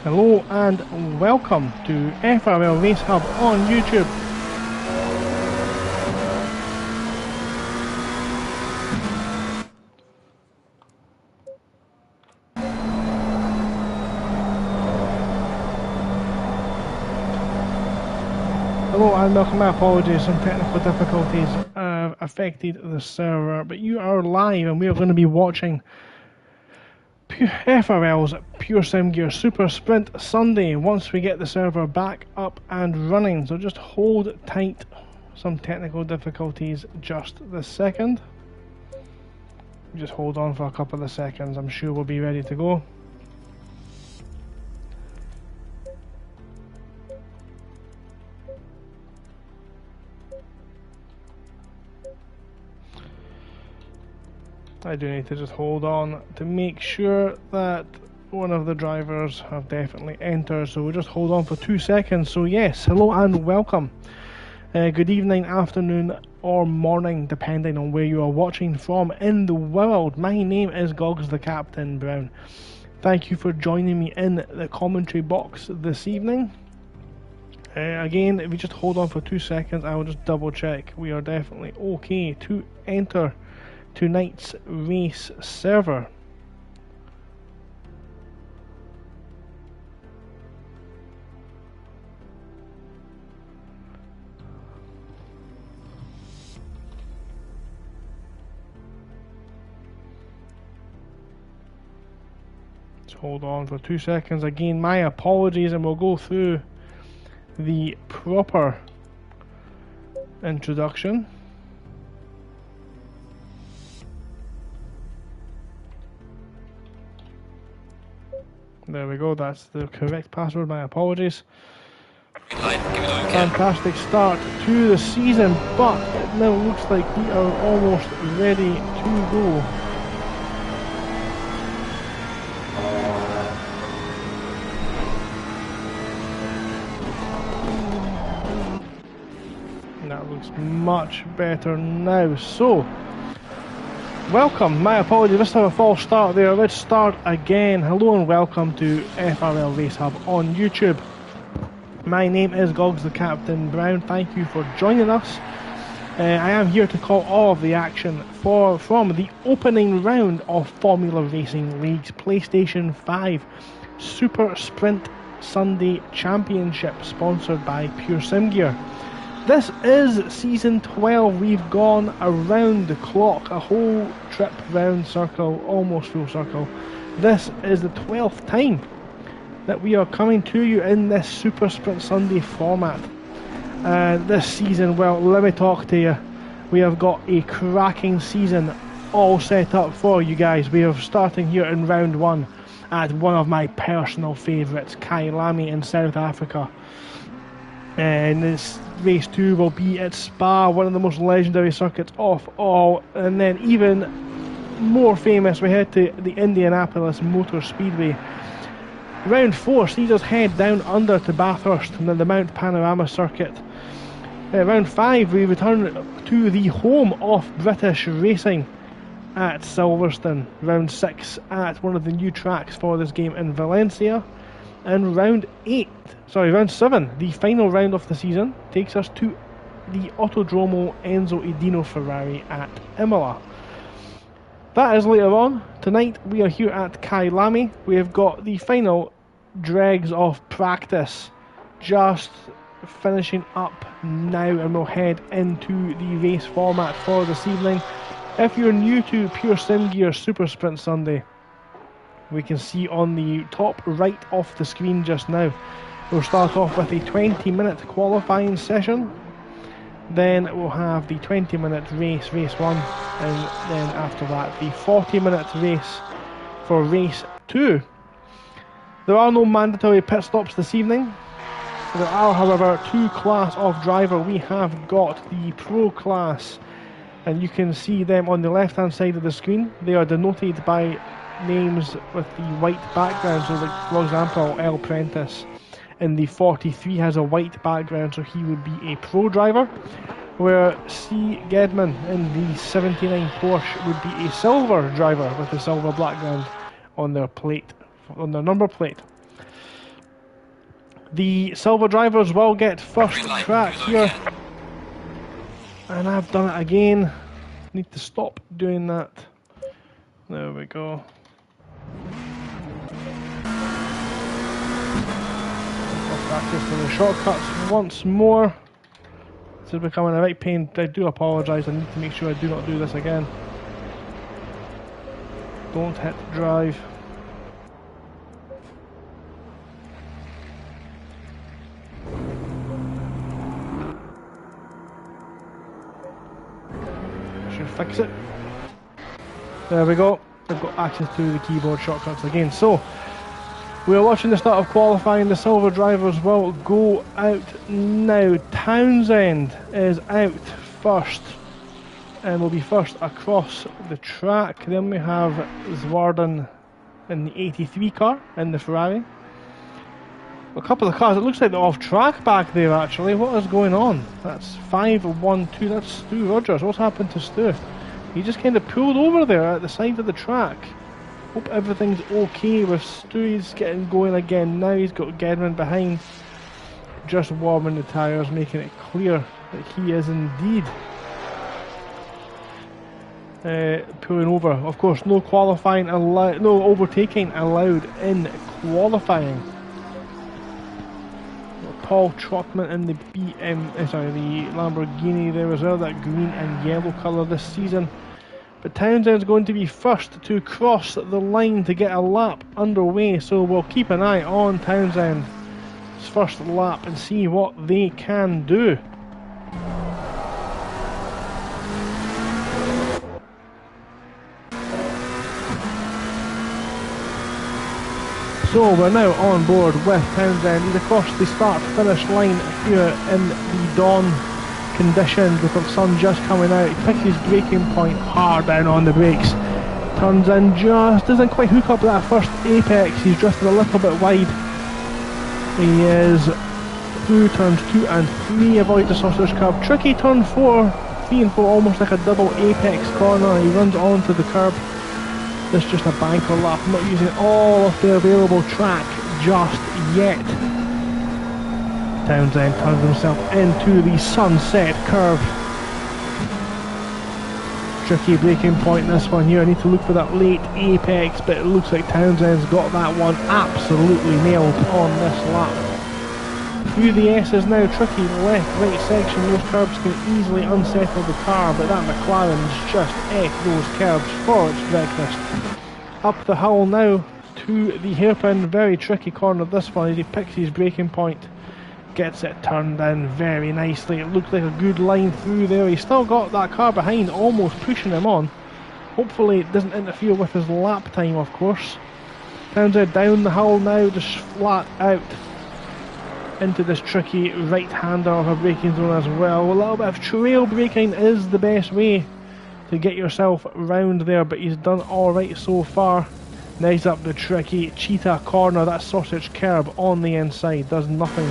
Hello and welcome to FRL Race Hub on YouTube. Hello and welcome. My apologies, some technical difficulties affected the server, but you are live and we are going to be watching FRL's Pure Sim Gear Super Sprint Sunday once we get the server back up and running. So just hold tight, some technical difficulties just this second. Just hold on for a couple of seconds, I'm sure we'll be ready to go. I do need to just hold on to make sure that one of the drivers have definitely entered, so we'll just hold on for 2 seconds. So yes, hello and welcome. Good evening, afternoon or morning, depending on where you are watching from in the world. My name is Gogs the Captain Brown. Thank you for joining me in the commentary box this evening. Again, if you just hold on for 2 seconds, I will just double check we are definitely okay to enter tonight's race server. Just hold on for 2 seconds. Again, my apologies, and we'll go through the proper introduction. There we go, that's the correct password, my apologies. Fantastic start to the season, but it now looks like we are almost ready to go. And that looks much better now. So, welcome, my apologies, let's have a false start there. Let's start again. Hello and welcome to FRL Race Hub on YouTube. My name is Gogs the Captain Brown. Thank you for joining us. I am here to call all of the action from the opening round of Formula Racing League's PlayStation 5 Super Sprint Sunday Championship, sponsored by Pure Sim Gear. This is season 12. We've gone around the clock, a whole trip round circle, almost full circle. This is the 12th time that we are coming to you in this Super Sprint Sunday format. This season, well, let me talk to you. We have got a cracking season all set up for you guys. We are starting here in round 1 at one of my personal favourites, Kyalami in South Africa. And this race 2 will be at Spa, one of the most legendary circuits of all. And then even more famous, we head to the Indianapolis Motor Speedway. Round 4 sees us head down under to Bathurst and then the Mount Panorama circuit. Round 5 we return to the home of British racing at Silverstone. Round 6 at one of the new tracks for this game in Valencia. And round 7, the final round of the season, takes us to the Autodromo Enzo Edino Ferrari at Imola. That is later on. Tonight we are here at Kyalami. We have got the final dregs of practice just finishing up now, and we'll head into the race format for this evening. If you're new to Pure Sim Gear Super Sprint Sunday, we can see on the top right of the screen just now, we'll start off with a 20-minute qualifying session. Then we'll have the 20-minute race, race 1, and then after that the 40-minute race for race 2. There are no mandatory pit stops this evening. There are, however, 2 class of driver. We have got the Pro class, and you can see them on the left hand side of the screen. They are denoted by names with the white background, so like, for example, El Prentice in the 43 has a white background, so he would be a pro driver, where C. Gedman in the 79 Porsche would be a silver driver with a silver background on their plate, on their number plate. The silver drivers will get first track here. And I've done it again. Need to stop doing that. There we go. I'll practice for the shortcuts once more. This is becoming a right pain. I do apologise. I need to make sure I do not do this again. Don't hit drive. Should fix it. There we go. I've got access to the keyboard shortcuts again. So, we are watching the start of qualifying. The silver drivers will go out now. Townsend is out first and will be first across the track. Then we have Zwarden in the 83 car in the Ferrari. A couple of cars, it looks like they're off track back there actually. What is going on? That's 5-1-2, that's Stu Rogers. What's happened to Stu? He just kind of pulled over there at the side of the track. Hope everything's okay with Stu. He's getting going again now. He's got Gedman behind, just warming the tyres, making it clear that he is indeed pulling over. Of course, no qualifying allowed, no overtaking allowed in qualifying. Paul Trotman in the the Lamborghini there as well, that green and yellow colour this season. But Townsend's going to be first to cross the line to get a lap underway, so we'll keep an eye on Townsend's first lap and see what they can do. So we're now on board with Townsend. He's across the start-finish line here in the dawn conditions with the sun just coming out. He picks his braking point hard down on the brakes. Turns in, just doesn't quite hook up that first apex. He's drifted a little bit wide. He is through turns 2 and 3, avoids the sausage curb. Tricky turn 4, 3 and 4, almost like a double apex corner. He runs onto the curb. This is just a banker lap, not using all of the available track just yet. Townsend turns himself into the sunset curve. Tricky braking point this one here. I need to look for that late apex, but it looks like Townsend's got that one absolutely nailed on this lap. Through the S's now, tricky left-right section. Those curbs can easily unsettle the car, but that McLaren's just ate those curbs for its breakfast. Up the hill now to the hairpin. Very tricky corner this one as he picks his braking point. Gets it turned in very nicely. It looked like a good line through there. He's still got that car behind, almost pushing him on. Hopefully it doesn't interfere with his lap time, of course. Townsend down the hill now, just flat out into this tricky right-hander of a braking zone as well. A little bit of trail braking is the best way to get yourself round there, but he's done alright so far. Nice up the tricky cheetah corner. That sausage curb on the inside does nothing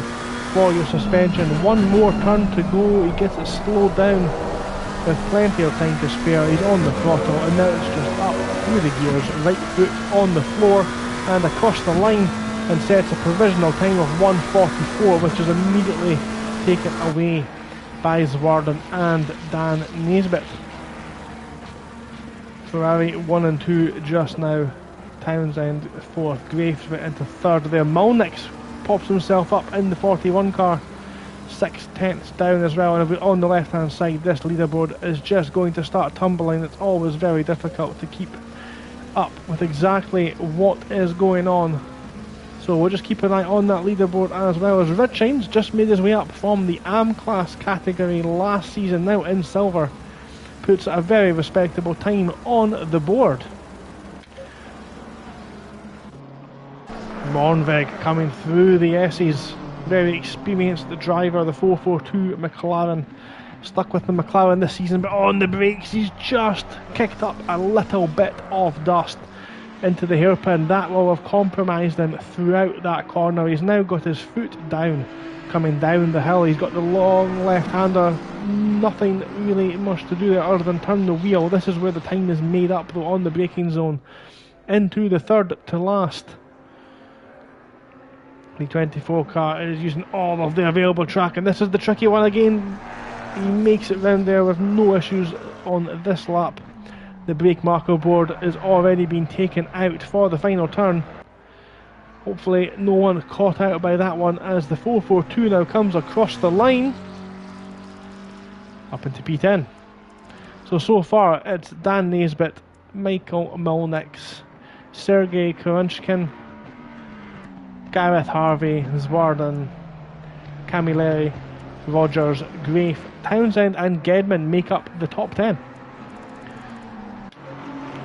for your suspension. One more turn to go. He gets it slowed down with plenty of time to spare. He's on the throttle and now it's just up through the gears, right foot on the floor and across the line, and sets a provisional time of 1:44, which is immediately taken away by Zwarden and Dan Naisbitt. Ferrari 1 and 2 just now. Townsend fourth, Graves went into third there. Malnix pops himself up in the 41 car, 6/10 down as well. And on the left hand side, this leaderboard is just going to start tumbling. It's always very difficult to keep up with exactly what is going on. So we'll just keep an eye on that leaderboard, as well as Richings just made his way up from the AM class category last season, now in silver. Puts a very respectable time on the board. Mornveg coming through the S's, very experienced driver, the 442 McLaren. Stuck with the McLaren this season, but on the brakes he's just kicked up a little bit of dust into the hairpin. That will have compromised him throughout that corner. He's now got his foot down, coming down the hill. He's got the long left-hander, nothing really much to do there other than turn the wheel. This is where the time is made up though, on the braking zone. Into the third to last. The 24 car is using all of the available track, and this is the tricky one again. He makes it round there with no issues on this lap. The brake marker board is already being taken out for the final turn. Hopefully no one caught out by that one, as the 442 now comes across the line up into P10. So far it's Dan Naisbitt, Michael Mulnix, Sergei Kurunchkin, Gareth Harvey, Zwarden, Camilleri, Rogers, Grafe, Townsend and Gedman make up the top 10.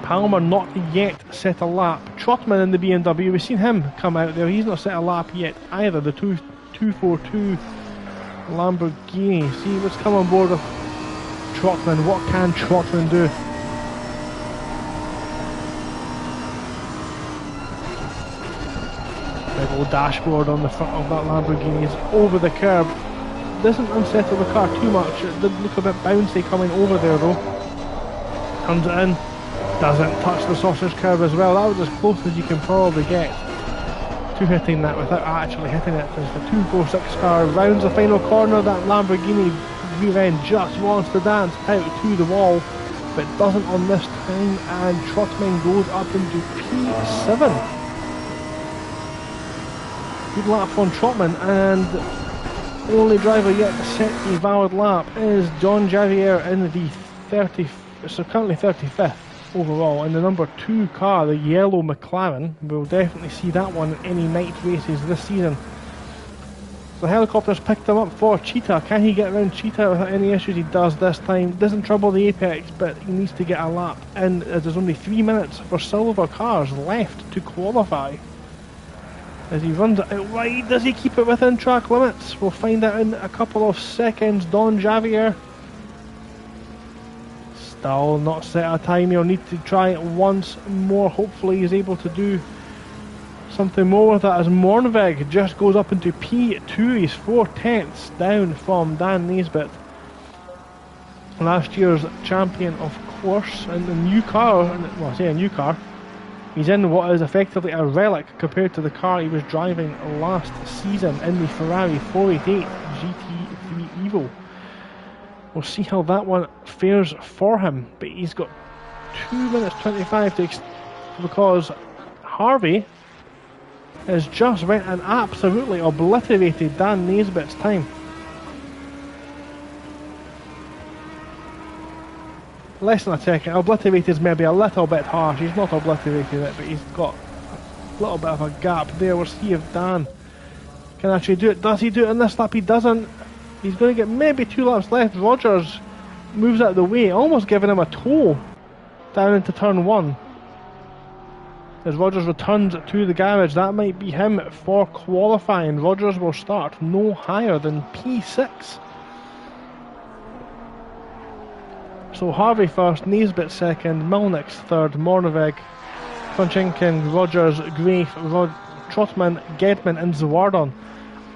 Palmer not yet set a lap. Trotman in the BMW, we've seen him come out there, he's not set a lap yet either. The 242 Lamborghini. See what's come on board of Trotman. What can Trotman do? Big old dashboard on the front of that Lamborghini is over the curb. Doesn't unsettle the car too much. It did look a bit bouncy coming over there though. Turns it in. Doesn't touch the sausage curb as well. That was as close as you can probably get to hitting that without actually hitting it. As the 246 car rounds the final corner, that Lamborghini rear end just wants to dance out to the wall, but doesn't on this time, and Trotman goes up into P7. Good lap on Trotman, and the only driver yet to set a valid lap is John Javier in the currently 35th overall in the number 2 car, the yellow McLaren. We'll definitely see that one in any night races this season. The helicopter's picked him up for Cheetah. Can he get around Cheetah without any issues? He does this time. Doesn't trouble the apex, but he needs to get a lap in, as there's only 3 minutes for silver cars left to qualify. As he runs it out wide, does he keep it within track limits? We'll find out in a couple of seconds. Don Javier still not set a time. He'll need to try it once more. Hopefully he's able to do something more with that, as Mornvig just goes up into P2. He's 4/10 down from Dan Naisbitt, last year's champion of course, in the new car. Well, I say a new car. He's in what is effectively a relic compared to the car he was driving last season in the Ferrari 488 GT3 Evo. We'll see how that one fares for him, but he's got 2 minutes 25 because Harvey has just went and absolutely obliterated Dan Naisbitt's time. Less than a second. Obliterated is maybe a little bit harsh. He's not obliterated it, but he's got a little bit of a gap there. We'll see if Dan can actually do it. Does he do it in this lap? He doesn't. He's going to get maybe 2 laps left. Rogers moves out of the way, almost giving him a tow down into turn 1. As Rogers returns to the garage, that might be him for qualifying. Rogers will start no higher than P6. So Harvey first, Naisbitt second, Milnix third, Mornvig, Kronchinkin, Rogers, Grafe, Trotman, Gedman and Zwardon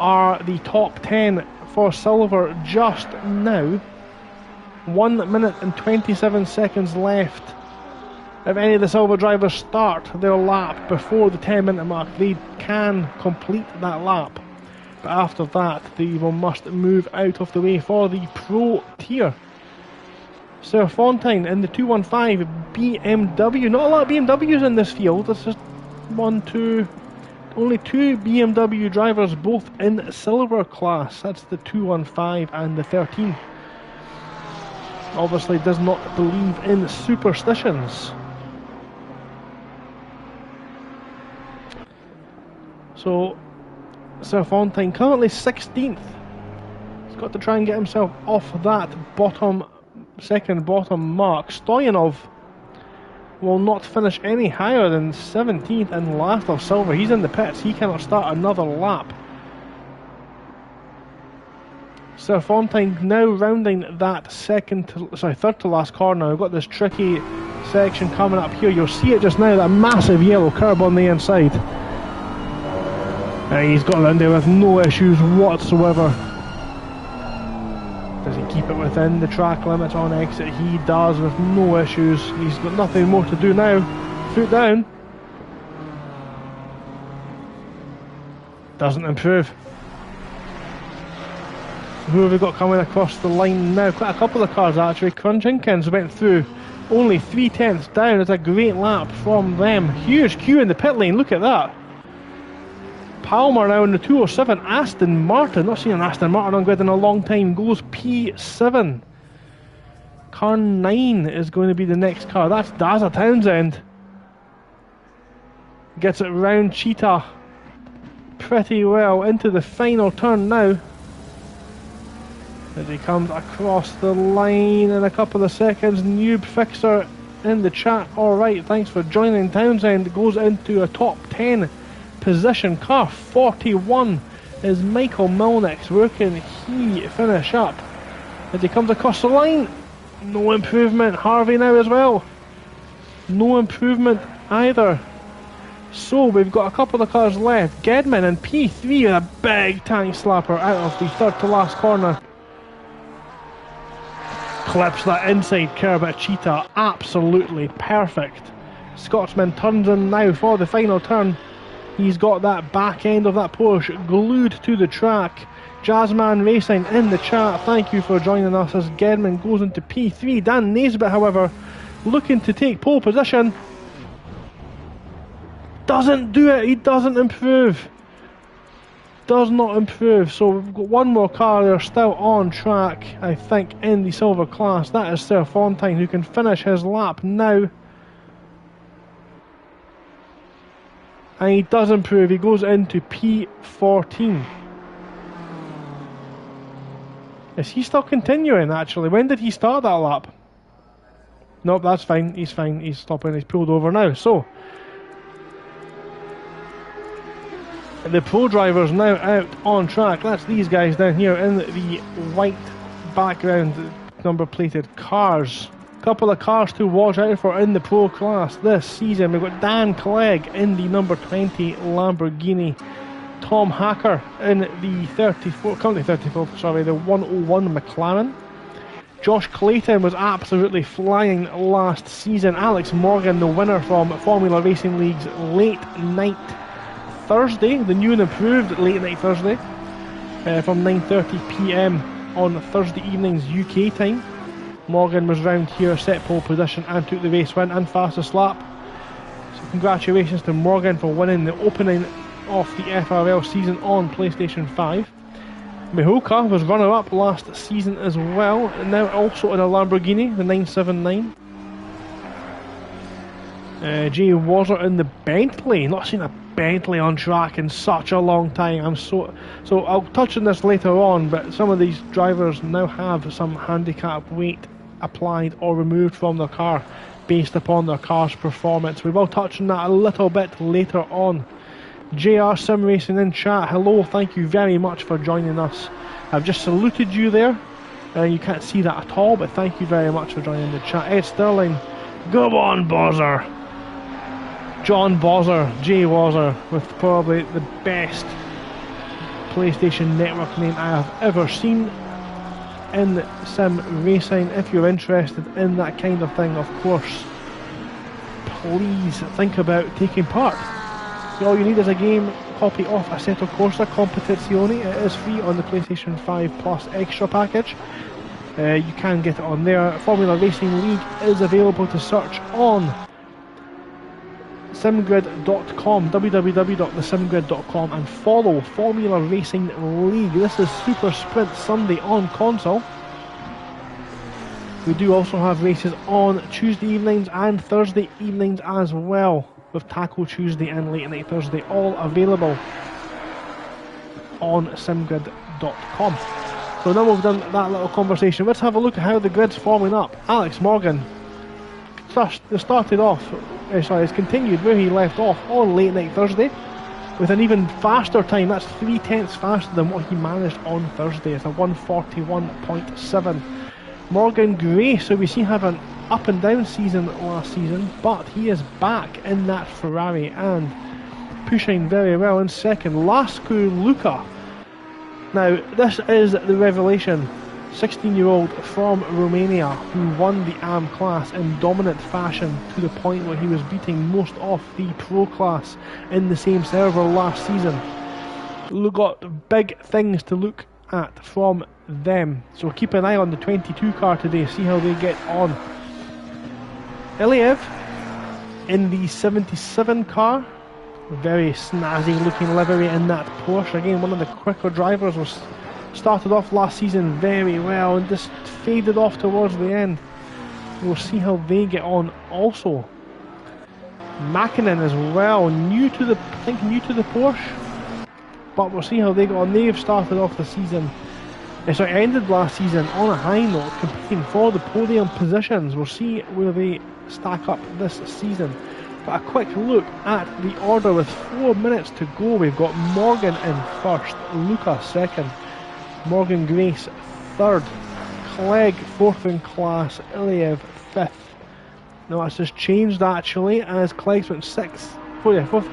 are the top 10 for silver just now. 1 minute and 27 seconds left. If any of the silver drivers start their lap before the 10-minute mark, they can complete that lap. But after that, they must move out of the way for the pro tier. Sir Fontaine in the 215 BMW. Not a lot of BMWs in this field. This is only 2 BMW drivers, both in silver class. That's the 215 and the 13. Obviously does not believe in superstitions. So Sir Fontaine currently 16th. He's got to try and get himself off that second bottom mark. Stoyanov will not finish any higher than 17th and last of silver. He's in the pits. He cannot start another lap. Sir Fontaine now rounding that third to last corner. We've got this tricky section coming up here. You'll see it just now, that massive yellow curb on the inside. And he's got around there with no issues whatsoever. Does he keep it within the track limits on exit? He does, with no issues. He's got nothing more to do now. Foot down. Doesn't improve. Who have we got coming across the line now? Quite a couple of cars actually. Crunchinkins went through only 3/10 down. It's a great lap from them. Huge queue in the pit lane, look at that. Palmer now in the 207. Aston Martin, not seen an Aston Martin on grid in a long time, goes P7. Car 9 is going to be the next car. That's Dazza Townsend. Gets it round Cheetah pretty well into the final turn now. As he comes across the line in a couple of seconds. Noob Fixer in the chat. Alright, thanks for joining. Townsend goes into a top 10 position. Car 41 is Michael Milnick's. Where can he finish up? As he comes across the line. No improvement. Harvey now as well. No improvement either. So we've got a couple of cars left. Gedman in P3 with a big tank slapper out of the third to last corner. Clips that inside curve at Cheetah, absolutely perfect. Scotsman turns in now for the final turn. He's got that back end of that Porsche glued to the track. Jazzman Racing in the chat, thank you for joining us as Gedman goes into P3. Dan Naisbitt, however, looking to take pole position. Doesn't do it, he doesn't improve. Does not improve. So we've got one more car there still on track, I think, in the silver class. That is Sir Fontaine, who can finish his lap now. And he does improve. He goes into P14. Is he still continuing, actually? When did he start that lap? Nope, that's fine. He's fine. He's stopping. He's pulled over now. So the pro drivers now out on track. That's these guys down here in the white background, number plated cars. Couple of cars to watch out for in the pro class this season. We've got Dan Clegg in the number 20 Lamborghini. Tom Hacker in the 34, currently 34, sorry, the 101 McLaren. Josh Clayton was absolutely flying last season. Alex Morgan, the winner from Formula Racing League's late night Thursday, the new and improved late night Thursday, from 9:30 PM on Thursday evenings UK time. Morgan was round here, set pole position and took the race win and fastest lap. So congratulations to Morgan for winning the opening of the FRL season on PlayStation 5. Mihoka was runner-up last season as well, and now also in a Lamborghini, the 979. Jay Wazzer in the Bentley. Not seen a Bentley on track in such a long time. So I'll touch on this later on, but some of these drivers now have some handicap weight applied or removed from their car based upon their car's performance. We will touch on that a little bit later on. JR Sim Racing in chat, hello, thank you very much for joining us. I've just saluted you there. You can't see that at all, but thank you very much for joining the chat. Ed Sterling, go on Bozzer. John Bozzer, Jay Wazzer, with probably the best PlayStation Network name I have ever seen in sim racing. If you're interested in that kind of thing, of course, please think about taking part. All you need is a game copy of Assetto Corsa Competizione. It is free on the PlayStation 5 Plus Extra package. You can get it on there. Formula Racing League is available to search on simgrid.com, www.thesimgrid.com, and follow Formula Racing League. This is Super Sprint Sunday on console. We do also have races on Tuesday evenings and Thursday evenings as well, with Taco Tuesday and Late Night Thursday all available on simgrid.com. So now we've done that little conversation, let's have a look at how the grid's forming up. Alex Morgan has continued where he left off on Late Night Thursday with an even faster time. That's 3/10 faster than what he managed on Thursday. It's a 141.7. Morgan Gray, so we see have an up and down season last season, but he is back in that Ferrari and pushing very well in second. Lascu Luca. Now this is the revelation. 16-year-old from Romania who won the AM class in dominant fashion to the point where he was beating most of the pro class in the same server last season. got big things to look at from them. So keep an eye on the 22 car today, see how they get on. Iliev in the 77 car. Very snazzy looking livery in that Porsche. Again, one of the quicker drivers, was started off last season very well and just faded off towards the end. We'll see how they get on also. Mäkinen as well, new to the Porsche, but we'll see how they go on. They've started off the season, ended last season on a high note, competing for the podium positions. We'll see where they stack up this season. But a quick look at the order with 4 minutes to go. We've got Morgan in first, Luca second, Morgan Grace third, Clegg fourth in class, Iliev fifth. No, that's just changed actually, as Clegg's went sixth. Clegg's fourth,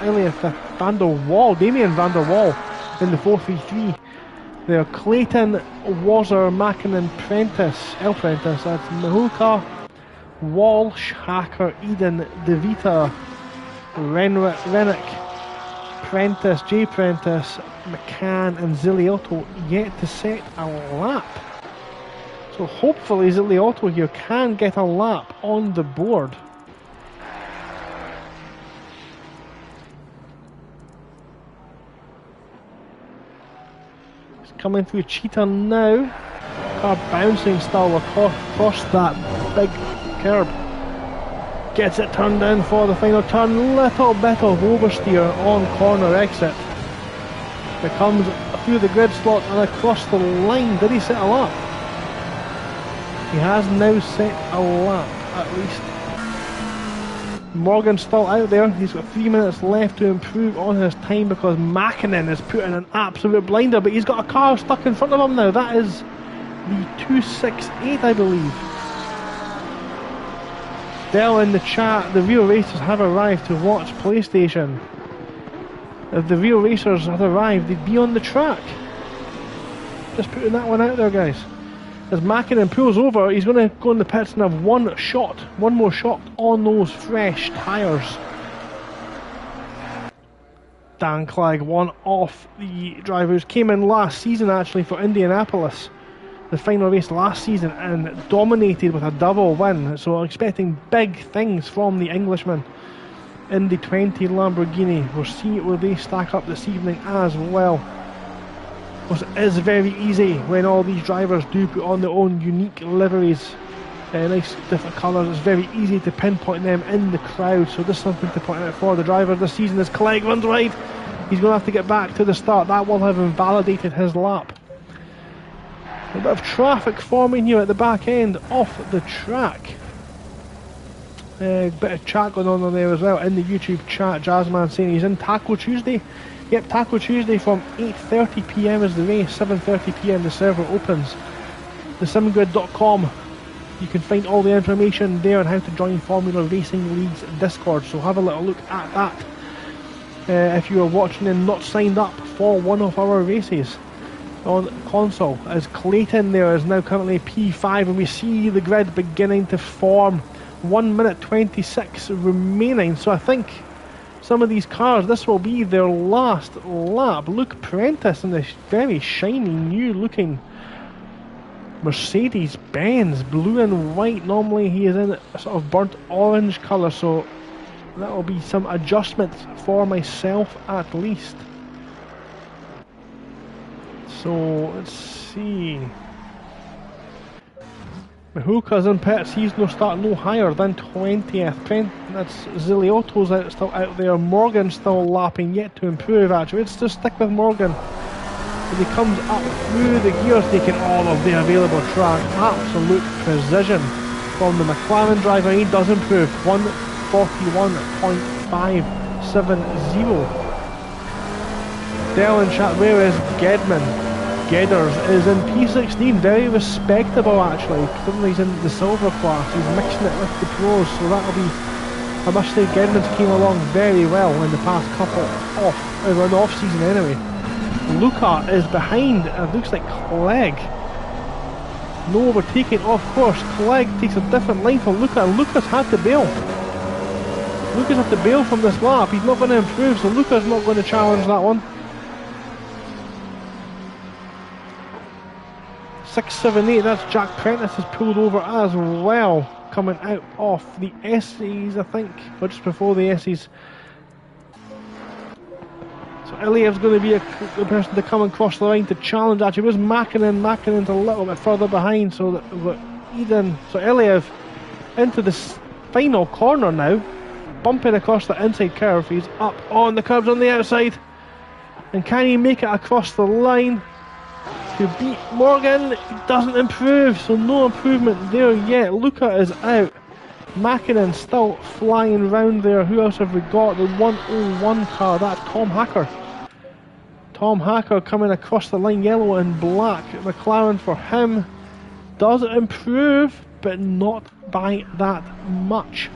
Iliev fifth. Damien van der Wall in the 4-3-3. There, Clayton, Wazzer, Mäkinen, Prentice, that's Mahulka, Walsh, Hacker, Eden, DeVita, Rennick, Prentice, J. Prentice, McCann and Ziliotto yet to set a lap. So hopefully Ziliotto here can get a lap on the board. He's coming through Cheetah now. Car bouncing still across that big curb. Gets it turned in for the final turn. Little bit of oversteer on corner exit. It comes through the grid slot and across the line. Did he set a lap? He has now set a lap, at least. Morgan's still out there. He's got 3 minutes left to improve on his time because Mäkinen is putting an absolute blinder, but he's got a car stuck in front of him now. That is the 268, I believe. Dell in the chat, the real racers have arrived to watch PlayStation. If the real racers had arrived, they'd be on the track. Just putting that one out there, guys. As Mäkinen pulls over, he's going to go in the pits and have one more shot on those fresh tyres. Dan Clegg, one of the drivers, came in last season actually for Indianapolis, the final race last season, and dominated with a double win. So expecting big things from the Englishman in the 20 Lamborghini. We'll see where they stack up this evening as well. It is very easy when all these drivers do put on their own unique liveries, nice different colours. It's very easy to pinpoint them in the crowd, so there's something to point out for the driver this season. As Clegg runs wide, he's going to have to get back to the start. That will have invalidated his lap. A bit of traffic forming here at the back end of the track. A bit of chat going on there as well in the YouTube chat. Jazzman saying he's in Taco Tuesday. Yep, Taco Tuesday from 8:30 PM is the race, 7:30 PM the server opens. TheSimGrid.com, you can find all the information there on how to join Formula Racing League's Discord, so have a little look at that if you are watching and not signed up for one of our races on console. As Clayton there is now currently P5, and we see the grid beginning to form. 1 minute 26 remaining, so I think some of these cars, this will be their last lap. Luke Prentice in this very shiny new looking Mercedes-Benz, blue and white. Normally he is in a sort of burnt orange colour, so that will be some adjustments for myself at least. So let's see. Mahulka's in pits, he's no start no higher than 20th. That's Ziliotto's still out there. Morgan's still lapping, yet to improve actually. Let's just stick with Morgan. As he comes up through the gears, taking all of the available track. Absolute precision from the McLaren driver. He does improve. 141.570. Dell in chat, where is Gedman? Gedders is in P16, very respectable actually. Currently he's in the silver class, he's mixing it with the pros, so that'll be, I must say, Gedman's came along very well in the past couple in the off season anyway. Luca is behind, it looks like Clegg. No overtaking, of course. Clegg takes a different line from Luca, and Luca's had to bail. Luca's had to bail from this lap, he's not going to improve, so Luca's not going to challenge that one. 678, that's Jack Prentice has pulled over as well, coming out off the S's, I think, or just before the S's. So Iliev's going to be the person to come across the line to challenge. Actually, it was Mackinnon's a little bit further behind, so that Eden, so Iliev into the final corner now, bumping across the inside curve. He's up on the curbs on the outside, and can he make it across the line to beat Morgan? He doesn't improve, so no improvement there yet. Luca is out. Mackinnon still flying round there. Who else have we got? The 101 car, that's Tom Hacker. Tom Hacker coming across the line, yellow and black. McLaren for him does improve, but not by that much.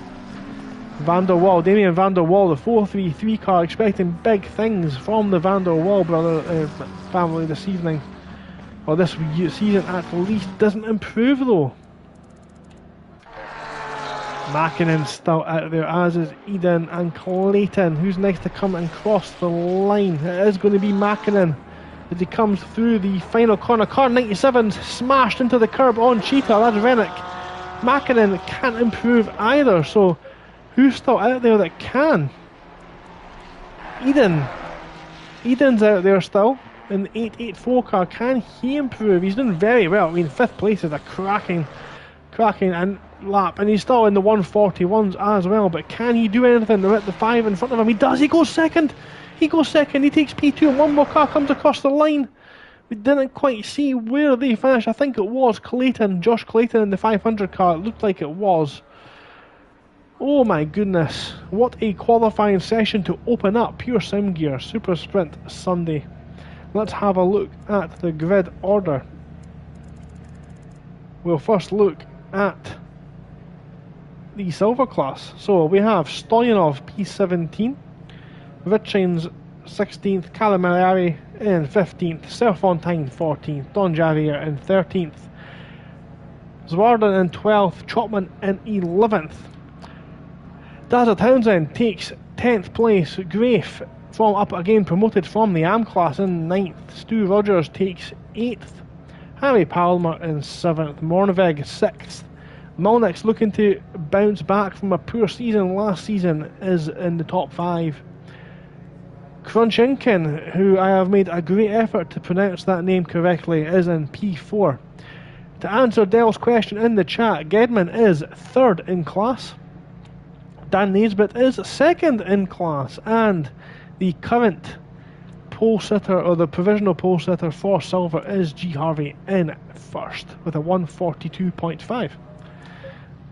Van der Waal, Damien Van der Waal, the 433 car, expecting big things from the Van der Waal family this evening, or this season at least. Doesn't improve though. Mackinnon still out there, as is Eden and Clayton. Who's next to come and cross the line? It is going to be Mackinnon as he comes through the final corner. Car 97's smashed into the curb on Cheetah, that's Rennick. Mackinnon can't improve either, so who's still out there that can? Eden's out there still in the 884 car. Can he improve? He's done very well. I mean, 5th place is a cracking and lap, and he's still in the 141s as well, but can he do anything? They're at the 5 in front of him. He does. He goes second. He takes P2, and one more car comes across the line. We didn't quite see where they finished. I think it was Josh Clayton in the 500 car. It looked like it was. Oh my goodness, what a qualifying session to open up Pure Sim Gear Super Sprint Sunday. Let's have a look at the grid order. We'll first look at the silver class. So we have Stoyanov P17, Richins 16th, Calamari in 15th, Serfontaine 14th, Don Javier in 13th, Zwarden in 12th, Chopman in 11th. Dazza Townsend takes 10th place, Grafe from up again, promoted from the AM class, in 9th, Stu Rogers takes 8th, Harry Palmer in 7th, Mornveg 6th. Malnick's looking to bounce back from a poor season last season, is in the top 5. Krunchinkin, who I have made a great effort to pronounce that name correctly, is in P4. To answer Dell's question in the chat, Gedman is 3rd in class, Dan Naisbitt is 2nd in class, and the current pole sitter, or the provisional pole sitter for silver, is G Harvey in 1st with a 142.5.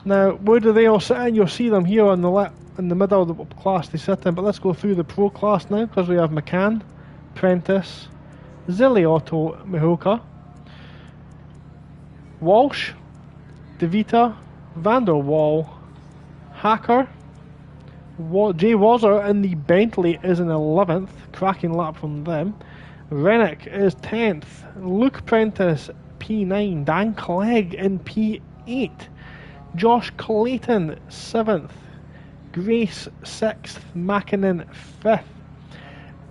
Now, where do they all sit in? You'll see them here on the in the middle of the class they sit in, but let's go through the pro class now, because we have McCann, Prentice, Ziliotto, Mihoka, Walsh, DeVita, Van der Waal, Hacker, Jay Wazzer in the Bentley is in 11th, cracking lap from them. Rennick is 10th, Luke Prentice P9, Dan Clegg in P8, Josh Clayton 7th, Grace 6th, Mackinnon 5th.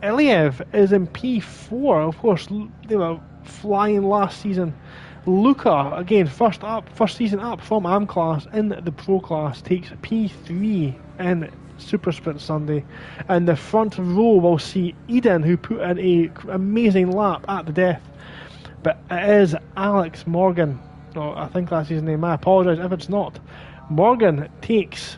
Iliev is in P4, of course, they were flying last season. Luca, again, first season up from AM class in the pro class, takes P3 in Super Sprint Sunday. And the front row will see Eden, who put in a amazing lap at the death. But it is Alex Morgan. Oh, I think that's his name. I apologise if it's not. Morgan takes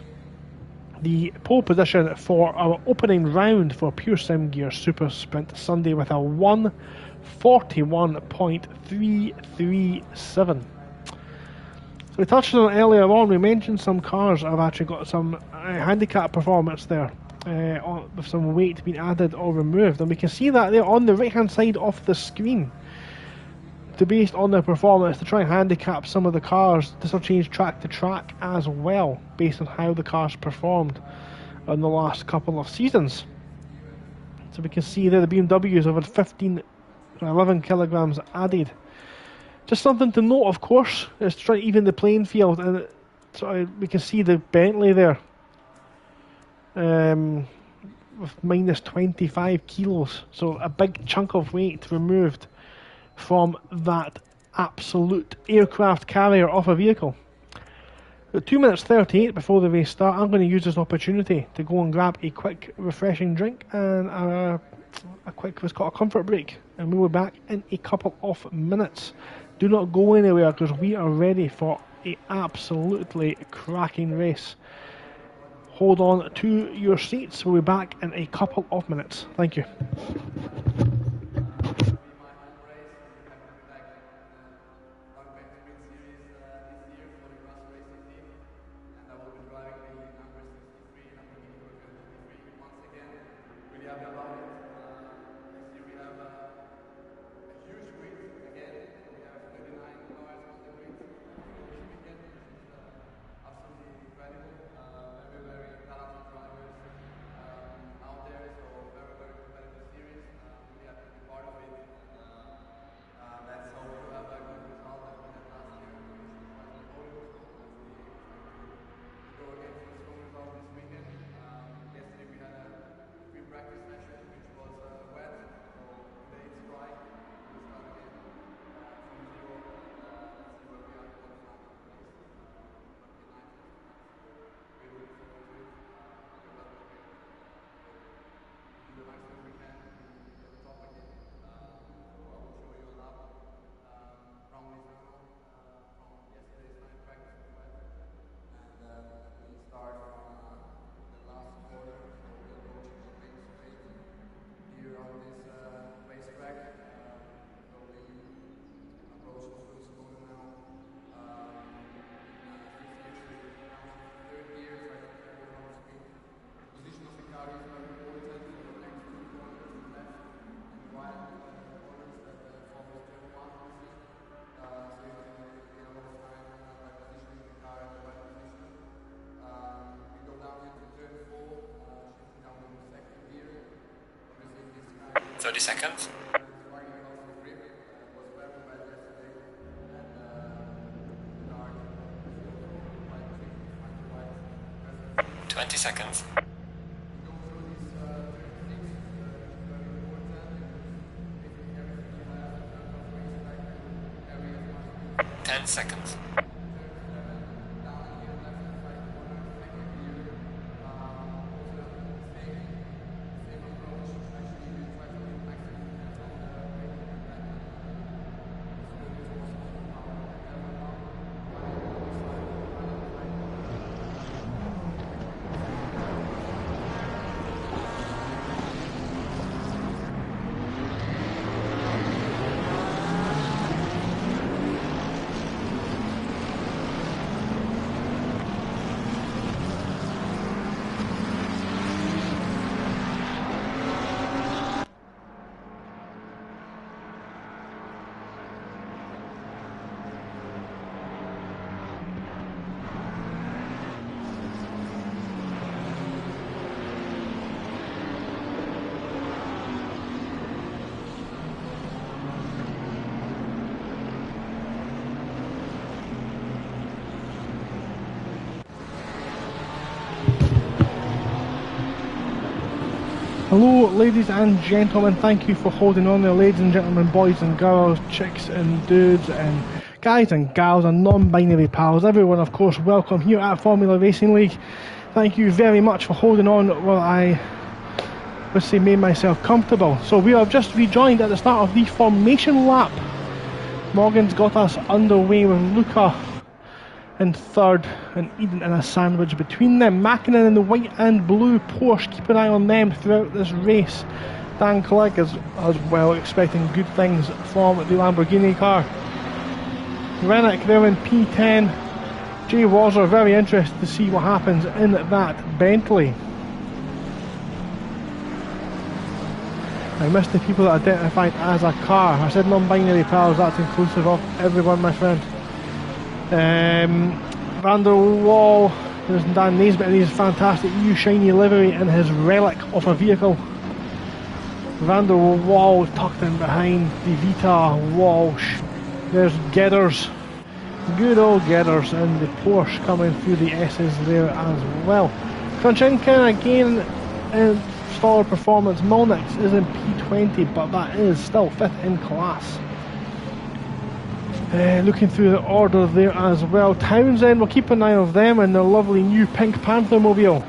the pole position for our opening round for Pure Sim Gear Super Sprint Sunday with a 141.337. So we touched on it earlier on. We mentioned some cars have actually got some handicap performance there, with some weight being added or removed, and we can see that there on the right hand side of the screen, to based on their performance, to try and handicap some of the cars. This will change track to track as well, based on how the cars performed in the last couple of seasons. So we can see there the BMWs have had 11 kilograms added. Just something to note, of course, is to try to even the playing field, and so we can see the Bentley there with minus 25 kilos, so a big chunk of weight removed from that absolute aircraft carrier of a vehicle. At 2 minutes 38 before the race start, I'm going to use this opportunity to go and grab a quick refreshing drink and a quick, what's called a comfort break, and we'll be back in a couple of minutes. Do not go anywhere because we are ready for an absolutely cracking race. Hold on to your seats, we'll be back in a couple of minutes. Thank you. Seconds. 20 seconds. 10 seconds. Hello ladies and gentlemen, thank you for holding on there, ladies and gentlemen, boys and girls, chicks and dudes and guys and gals and non-binary pals, everyone of course, welcome here at Formula Racing League. Thank you very much for holding on while I, let's say, made myself comfortable. So we have just rejoined at the start of the formation lap. Morgan's got us underway with Luca in third and Eden in a sandwich between them. Mackinnon in the white and blue Porsche, keep an eye on them throughout this race. Dan Clegg is as well expecting good things from the Lamborghini car. Rennick there in P10. Jay Wazzer very interested to see what happens in that Bentley. I missed the people that identified as a car. I said non-binary pals, that's inclusive of everyone, my friend. Van der Wall, there's Dan Naismith in his fantastic new shiny livery in his relic of a vehicle. Van der Wall tucked in behind the Vita Walsh. There's Gedders, good old Gedders, and the Porsche coming through the S's there as well. Kronchenko again in stellar performance. Molnix is in P20, but that is still 5th in class. Looking through the order there as well. Townsend, we'll keep an eye on them and their lovely new Pink Panther mobile.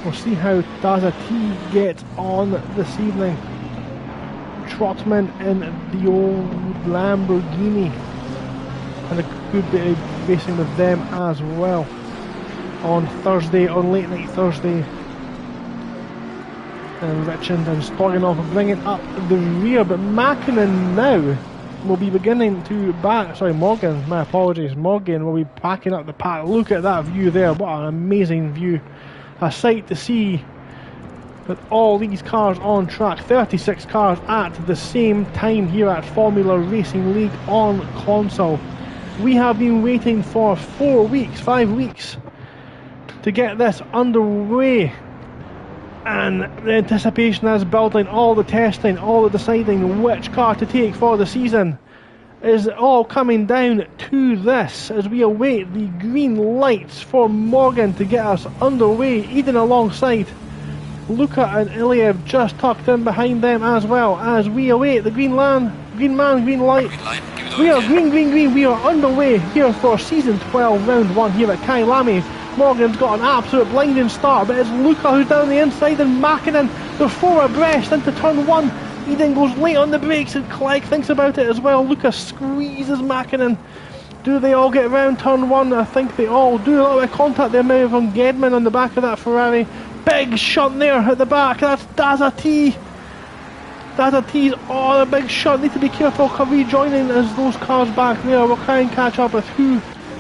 We'll see how Daza T gets on this evening. Trotman in the old Lamborghini. And a good bit of racing with them as well. On Thursday, on late night Thursday. And Richard and Stoyanov bringing up the rear, but Mäkinen now will be beginning to back. Sorry, Morgan, my apologies. Morgan will be packing up the pack. Look at that view there, what an amazing view. A sight to see with all these cars on track. 36 cars at the same time here at Formula Racing League on console. We have been waiting for 4 weeks, 5 weeks to get this underway. And the anticipation is building, all the testing, all the deciding which car to take for the season is all coming down to this as we await the green lights for Morgan to get us underway. Eden alongside Luca and Iliev just tucked in behind them as well as we await the green light. We are green. We are underway here for season 12, round 1 here at Kyalami. Morgan's got an absolute blinding start, but it's Luca who's down the inside and Mäkinen. They're 4 abreast into turn 1. Eden goes late on the brakes and Clegg thinks about it as well. Luca squeezes Mäkinen. Do they all get round turn 1? I think they all do. A little bit of contact there maybe from Gedman on the back of that Ferrari. Big shot there at the back. That's Daza T. Daza T's on a big shot. Need to be careful rejoining as those cars back there. We'll try and catch up with who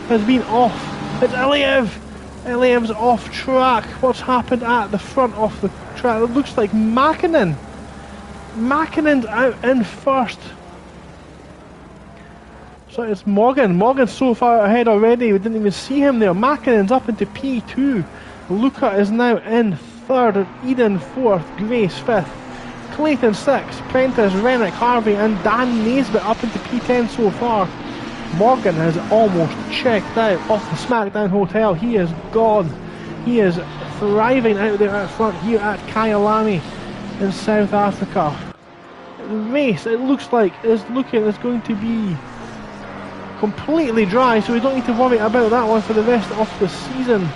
has been off. It's Iliev. Iliev's off track. What's happened at the front of the track? It looks like Mäkinen. Mäkinen's out in first. So it's Morgan. Morgan's so far ahead already, we didn't even see him there. Mäkinen's up into P2. Luca is now in third. Eden fourth. Grace fifth. Clayton 6th. Prentice, Rennick, Harvey and Dan Naisbitt up into P10 so far. Morgan has almost checked out off the SmackDown Hotel. He is gone. He is thriving out there at front here at Kyalami in South Africa. The race, it looks like, is going to be completely dry, so we don't need to worry about that one for the rest of the season.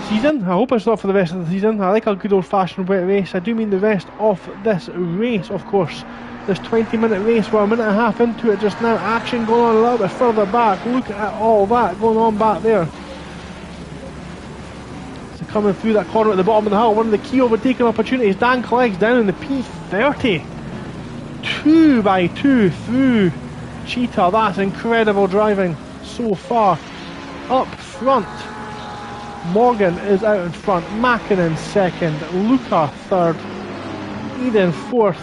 I hope it's not for the rest of the season. I like a good old-fashioned wet race. I do mean the rest of this race, of course. This 20-minute race, we're a minute and a half into it just now. Action going on a little bit further back. Look at all that going on back there. So coming through that corner at the bottom of the hill, one of the key overtaking opportunities. Dan Clegg's down in the P30. 2 by 2 through Cheetah. That's incredible driving so far. Up front, Morgan is out in front. Mäkinen second. Luca third. Eden fourth.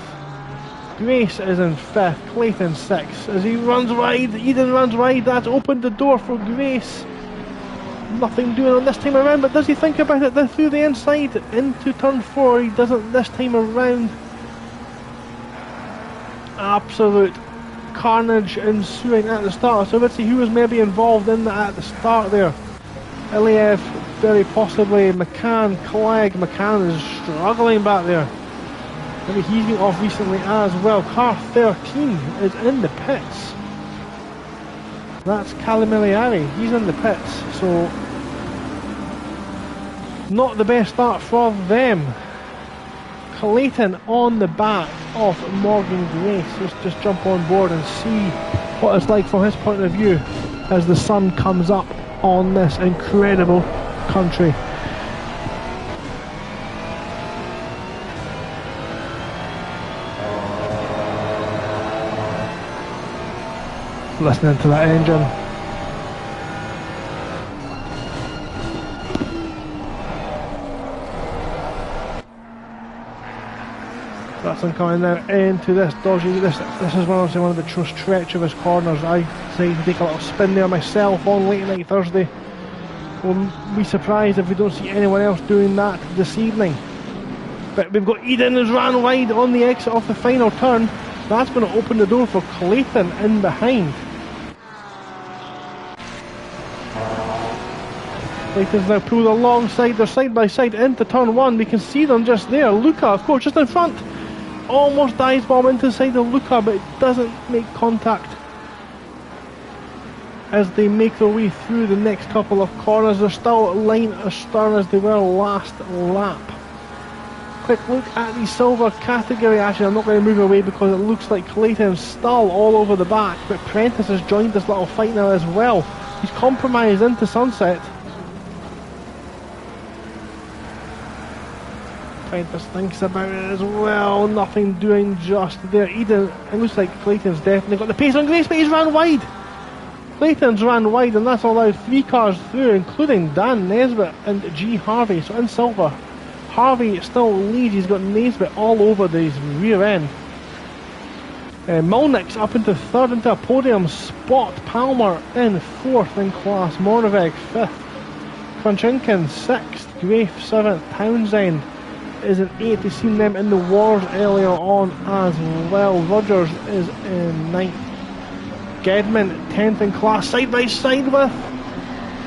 Grace is in 5th, Clayton 6th. As he runs wide, Eden runs wide, that's opened the door for Grace. Nothing doing on this time around, but does he think about it? Then through the inside into turn 4, he doesn't this time around. Absolute carnage ensuing at the start. So let's see who was maybe involved in that at the start there. Iliev, very possibly. McCann, Clegg. McCann is struggling back there. Maybe he's been off recently as well. Car 13 is in the pits. That's Calamiliari. He's in the pits. So, not the best start for them. Clayton on the back of Morgan Grace. Let's just jump on board and see what it's like from his point of view as the sun comes up on this incredible country. Listening to that engine. That's them coming now into this dodgy. This is one of the most treacherous corners. I say to take a little spin there myself on late night Thursday. We'll be surprised if we don't see anyone else doing that this evening. But we've got Eden who's ran wide on the exit of the final turn. That's going to open the door for Clayton in behind. Clayton's now pulled alongside, they're side by side into turn 1. We can see them just there. Luca, of course, just in front. almost dives bomb into the side of Luca, but it doesn't make contact. As they make their way through the next couple of corners, they're still line astern as they were last lap. Quick look at the silver category. Actually, I'm not going to move away because it looks like Clayton's still all over the back, but Prentice has joined this little fight now as well. He's compromised into sunset. Prentice thinks about it as well. Nothing doing just there. Eden, it looks like Clayton's definitely got the pace on Grace, but he's ran wide. Clayton's ran wide, and that's allowed 3 cars through, including Dan Nesbitt and G. Harvey. So in silver, Harvey still leads. He's got Nesbitt all over his rear end. Milnick's up into third, into a podium spot. Palmer in fourth in class. Moravec fifth. Kronchinkin sixth. Grafe seventh. Townsend is in eighth. We've seen them in the wars earlier on as well. Rogers is in ninth. Gedman 10th in class, side by side with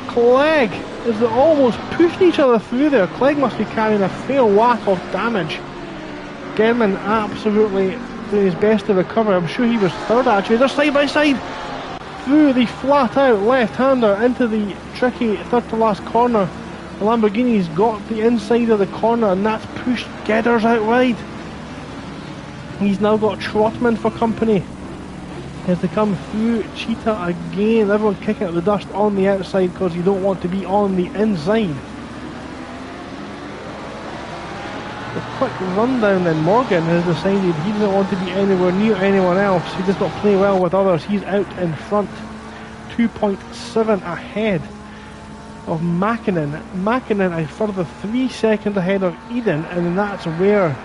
Clegg, as they're almost pushing each other through there. Clegg must be carrying a fair whack of damage. Gedman absolutely doing his best to recover. I'm sure he was third actually. They're side by side through the flat out left-hander into the tricky third to last corner. The Lamborghini's got the inside of the corner, and that's pushed Gedders out wide. He's now got Trotman for company as they come through Cheetah again. Everyone kicking up the dust on the outside because you don't want to be on the inside. The quick rundown then, Morgan has decided he doesn't want to be anywhere near anyone else. He does not play well with others. He's out in front, 2.7 ahead of Mackinnon. Mackinnon a further 3 seconds ahead of Eden, and that's where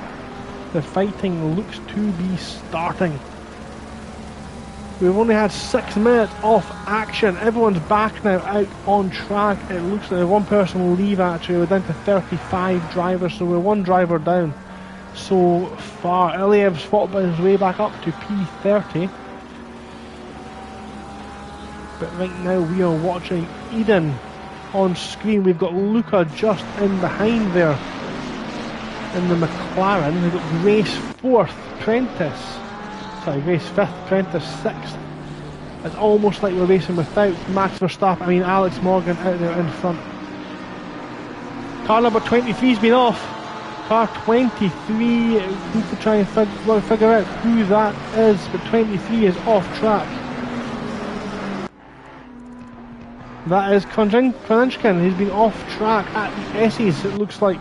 the fighting looks to be starting. We've only had 6 minutes of action. Everyone's back now out on track. It looks like one person will leave actually. We're down to 35 drivers, so we're 1 driver down so far. Iliev's fought his way back up to P30. But right now we are watching Eden on screen. We've got Luca just in behind there in the McLaren. We've got Grace 4th, Prentice. Grace 5th, Prentice 6th. It's almost like we're racing without Max Verstappen, Alex Morgan out there in front. Car number 23's been off. Car 23, need to try and figure out who that is, but 23 is off track. That is Kroninchkin. He's been off track at the S's, it looks like.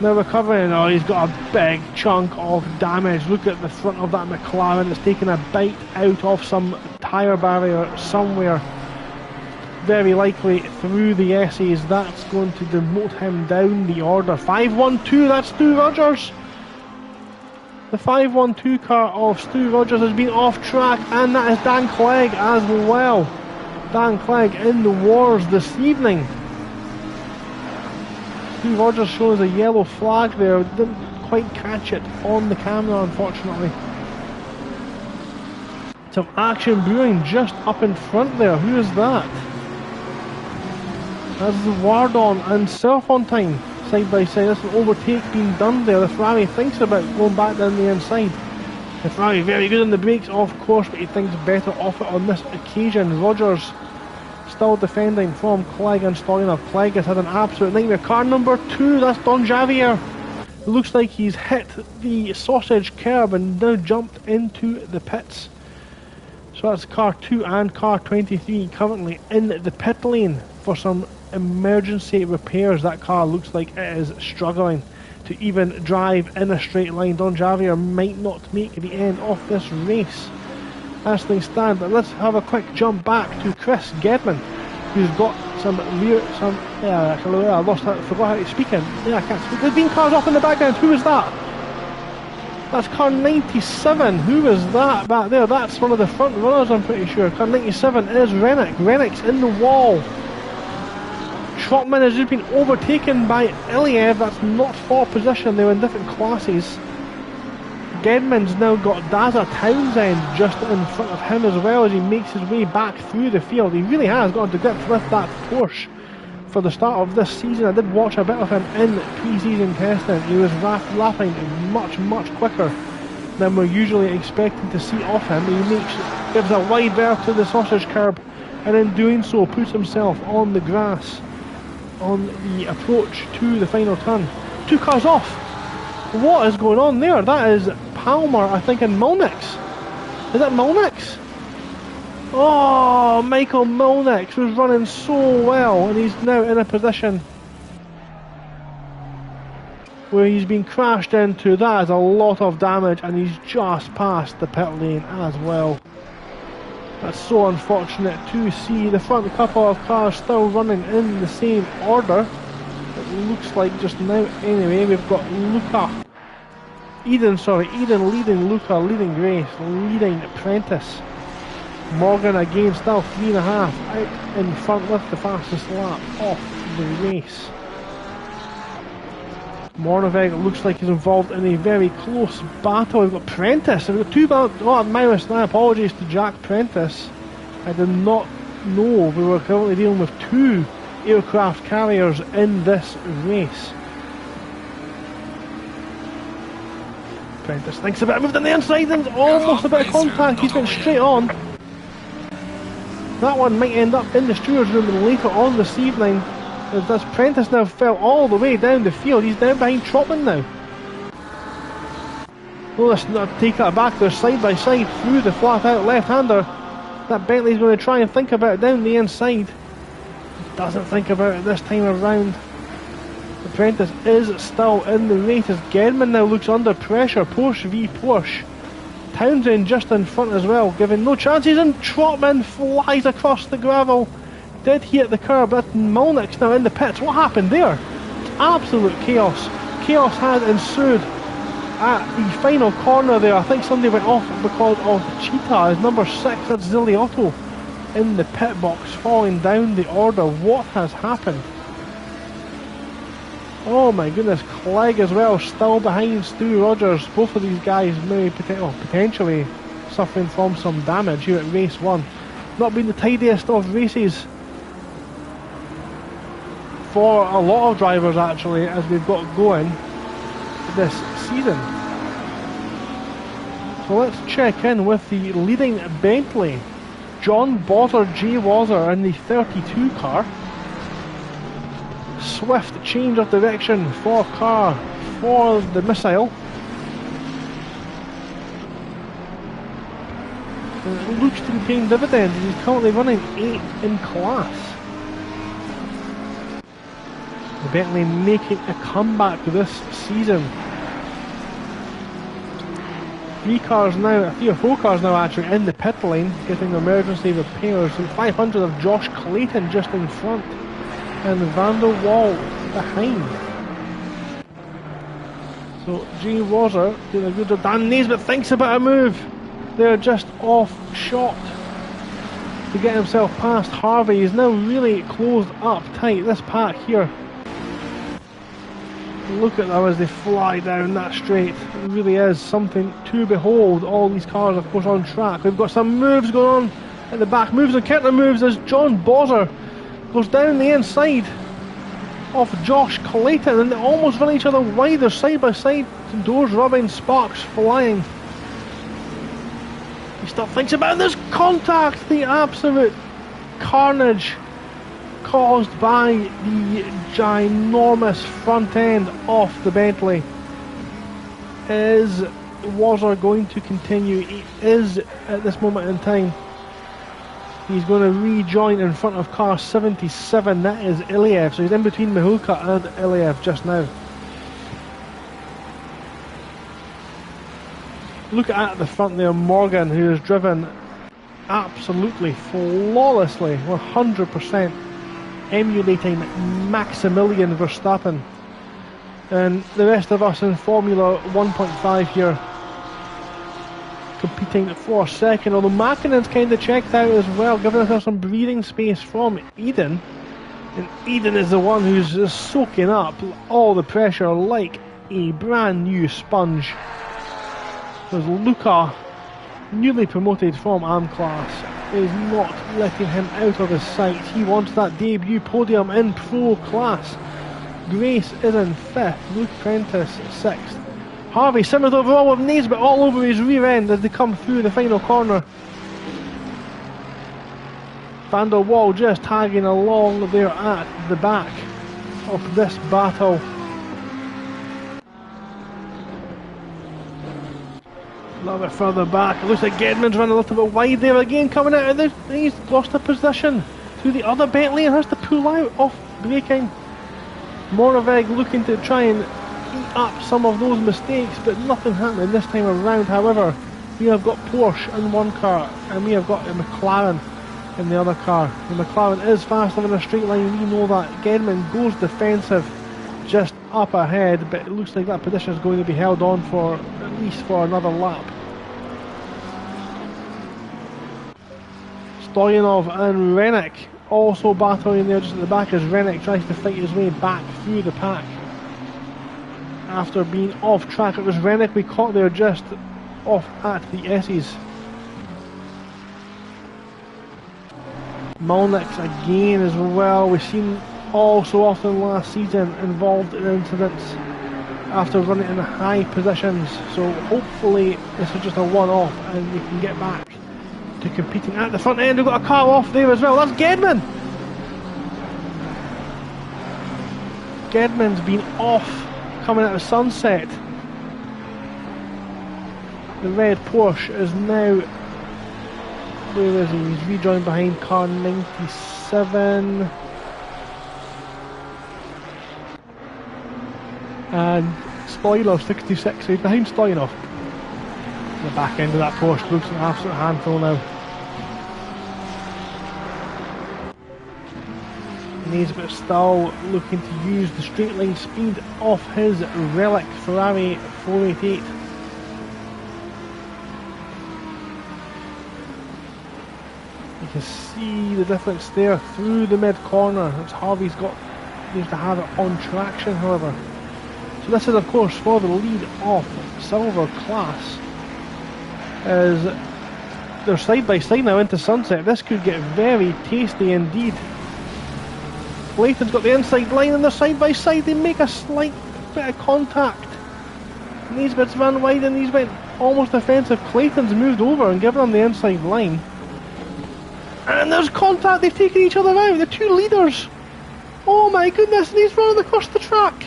Now recovering. Oh, he's got a big chunk of damage. Look at the front of that McLaren. It's taken a bite out of some tyre barrier somewhere. Very likely through the S's. That's going to demote him down the order. 512, that's Stu Rogers. The 512 car of Stu Rogers has been off track, and that is Dan Clegg as well. Dan Clegg in the wars this evening. Stu Rogers shows a yellow flag there. Didn't quite catch it on the camera, unfortunately. Some action brewing just up in front there. Who is that? That's the Wardon and Serfontein side by side. There's an overtake being done there. The Ferrari thinks about going back down the inside. The Ferrari very good on the brakes, of course, but he thinks better off it on this occasion. Rogers still defending from Clegg and Stoyanov. Clegg has had an absolute nightmare. Car number 2, that's Don Javier. It looks like he's hit the sausage curb and now jumped into the pits. So that's car 2 and car 23 currently in the pit lane for some emergency repairs. That car looks like it is struggling to even drive in a straight line. Don Javier might not make the end of this race as things stand, but let's have a quick jump back to Chris Gedman, who's got some I lost that, forgot how to speak in. Yeah, I can't speak. There's been cars off in the background. Who is that? That's car 97. Who is that back there? That's one of the front runners, I'm pretty sure. Car 97 is Rennick. Rennick's in the wall. Trotman has just been overtaken by Iliev. That's not for position. They were in different classes. Gedman's now got Daza Townsend just in front of him as well as he makes his way back through the field. He really has got into grips with that Porsche for the start of this season. I did watch a bit of him in pre-season testing. He was lapping much quicker than we're usually expecting to see of him. He gives a wide berth to the sausage curb, and in doing so puts himself on the grass on the approach to the final turn. 2 cars off. What is going on there? That is Palmer, I think, and Milnix. Is that Milnix? Oh, Michael Milnix was running so well, and he's now in a position where he's been crashed into. That is a lot of damage, and he's just passed the pit lane as well. That's so unfortunate to see. The front couple of cars still running in the same order. It looks like just now. Anyway, we've got Eden leading Luca, leading Grace, leading Prentice. Morgan again still 3.5 out in front with the fastest lap of the race. Morneveg looks like he's involved in a very close battle. We've got Prentice. We've got two my apologies to Jack Prentice. I did not know we were currently dealing with 2 aircraft carriers in this race. Prentice thinks about it, moved on the inside and almost a bit of contact. He's went straight on. That one might end up in the steward's room later on this evening. As Prentice now fell all the way down the field. He's down behind Trotman now. Well, let's not take that back. They're side by side through the flat out left-hander. That Bentley's going to try and think about it down the inside. Doesn't think about it this time around. Prentice is still in the race as Gedman now looks under pressure. Porsche v Porsche. Townsend just in front as well, giving no chances, and Trotman flies across the gravel. Did he hit the curb? That's Milnix now in the pits. What happened there? Absolute chaos. Chaos has ensued at the final corner there. I think somebody went off because of Cheetah. As number 6, that's Ziliotto, in the pit box, falling down the order. What has happened? Oh my goodness, Clegg as well, still behind Stu Rogers. Both of these guys may potentially suffering from some damage here at race 1. Not been the tidiest of races for a lot of drivers actually, as we've got going this season. So let's check in with the leading Bentley. John Bozzer, Jay Wazzer in the 32 car. Swift change of direction for the missile. And it looks to be paying dividends. He's currently running 8th in class. The Bentley making a comeback this season. 3 or 4 cars now actually in the pit lane, getting emergency repairs. So 500 of Josh Clayton just in front, and Van der Wal behind. So Jay Roser doing a good job. Dan Naismith thinks about a move. They're just off shot to get himself past Harvey. He's now really closed up tight. This pack here. Look at them as they fly down that straight. It really is something to behold. All these cars, of course, on track. We've got some moves going on at the back. Moves and counter moves as John Bozzer goes down the inside of Josh Clayton, and they almost run each other wide. They're side by side, doors rubbing, sparks flying. He still thinks about this contact. The absolute carnage caused by the ginormous front end of the Bentley. Is Wazzer going to continue? He is at this moment in time. He's going to rejoin in front of car 77. That is Iliev. So he's in between Mihulka and Iliev just now. Look at the front there, Morgan, who has driven absolutely flawlessly, 100%. Emulating Maximilian Verstappen, and the rest of us in Formula 1.5 here competing for second, although Makkinen's kind of checked out as well, giving us some breathing space from Eden, and Eden is the one who's just soaking up all the pressure like a brand new sponge. There's Luca, newly promoted from AM class, is not letting him out of his sight. He wants that debut podium in pro class. Grace is in 5th, Luke Prentice 6th. Harvey 7th overall with Naisbitt all over his rear end as they come through the final corner. Van der Wal just tagging along there at the back of this battle. A little bit further back, it looks like Gedman's run a little bit wide there again, coming out of this. He's lost a position to the other Bentley and has to pull out off braking. Moraveg looking to try and eat up some of those mistakes, but nothing happening this time around. However, we have got Porsche in one car and we have got a McLaren in the other car. The McLaren is faster in a straight line, we know that. Gedman goes defensive just up ahead, but it looks like that position is going to be held on for at least for another lap. Stoyanov and Rennick also battling there just at the back as Rennick tries to fight his way back through the pack. After being off track, it was Rennick we caught there just off at the S's. Malnix again as well. We've seen all so often last season involved in incidents after running in high positions. So hopefully this is just a one-off and we can get back to competing at the front end. We've got a car off there as well. That's Gedman. Gedman's been off coming out of sunset. The red Porsche is now, where is he? He's rejoined behind car 97. And Stoyanov 66, so he's behind Stoyanov. The back end of that Porsche looks an absolute handful now. Naisbitt still looking to use the straight line speed off his relic Ferrari 488. You can see the difference there through the mid corner. It's Harvey's needs to have it on traction, however. So this is of course for the lead off silver class, as they're side by side now into sunset. This could get very tasty indeed. Clayton's got the inside line and they're side by side. They make a slight bit of contact. Naisbitt's ran wide and he's went almost defensive. Clayton's moved over and given them the inside line. And there's contact, they've taken each other out, the two leaders. Oh my goodness, and he's running across the track.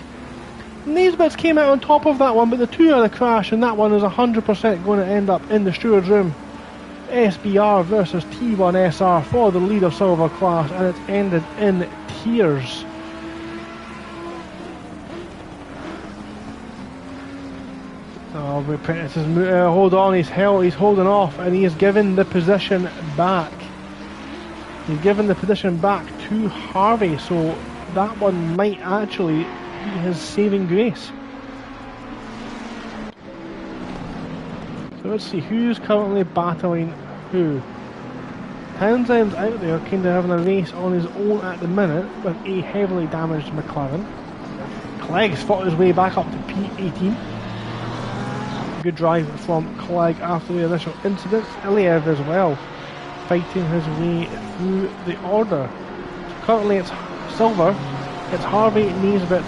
Naisbitt's came out on top of that one, but the two are in a crash and that one is 100% going to end up in the steward's room. SBR versus T1SR for the lead of silver class, and it's ended in tears. Oh, but Prentice is hold on, he's holding off, and he has given the position back. He's given the position back to Harvey, so that one might actually be his saving grace. So let's see who's currently battling who. Townsend's out there kind of having a race on his own at the minute with a heavily damaged McLaren. Clegg's fought his way back up to P18. Good drive from Clegg after the initial incident. Iliev as well, fighting his way through the order. So currently it's silver, it's Harvey, Naisbitt,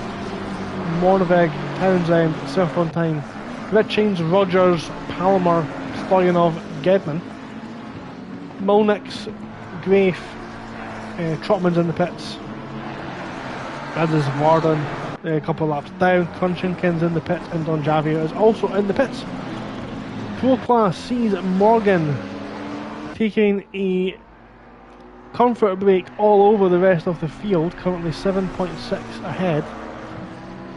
Moraveg, Townsend, Surf on Time, Richings, Rogers, Palmer, Stoyanov, Gedman, Mulnix, Grafe, Trotman's in the pits, as is Warden, a couple of laps down, Crunchinkin's in the pits, and Don Javier is also in the pits. Pro class sees Morgan taking a comfort break all over the rest of the field, currently 7.6 ahead.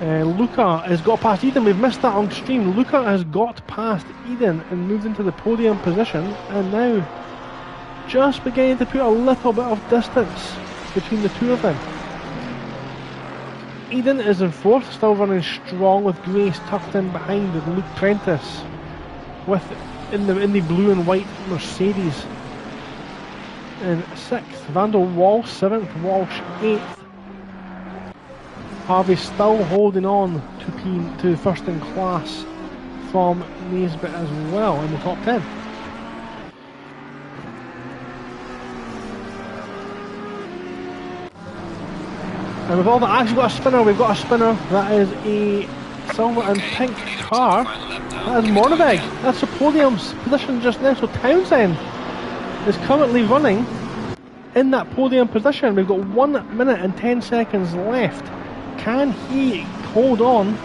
Luca has got past Eden, we've missed that on stream. Luca has got past Eden and moved into the podium position, and now just beginning to put a little bit of distance between the two of them. Eden is in 4th, still running strong with Grace tucked in behind with Luke Prentice in the blue and white Mercedes. In 6th, Van der Wal 7th, Walsh 8th. Harvey still holding on to first in class from Naisbitt as well in the top 10. And we've actually got a spinner, we've got a spinner. That is a silver and pink car. That is Morneveg. That's the podium's position just now. So Townsend is currently running in that podium position. We've got 1 minute and 10 seconds left. Can he hold on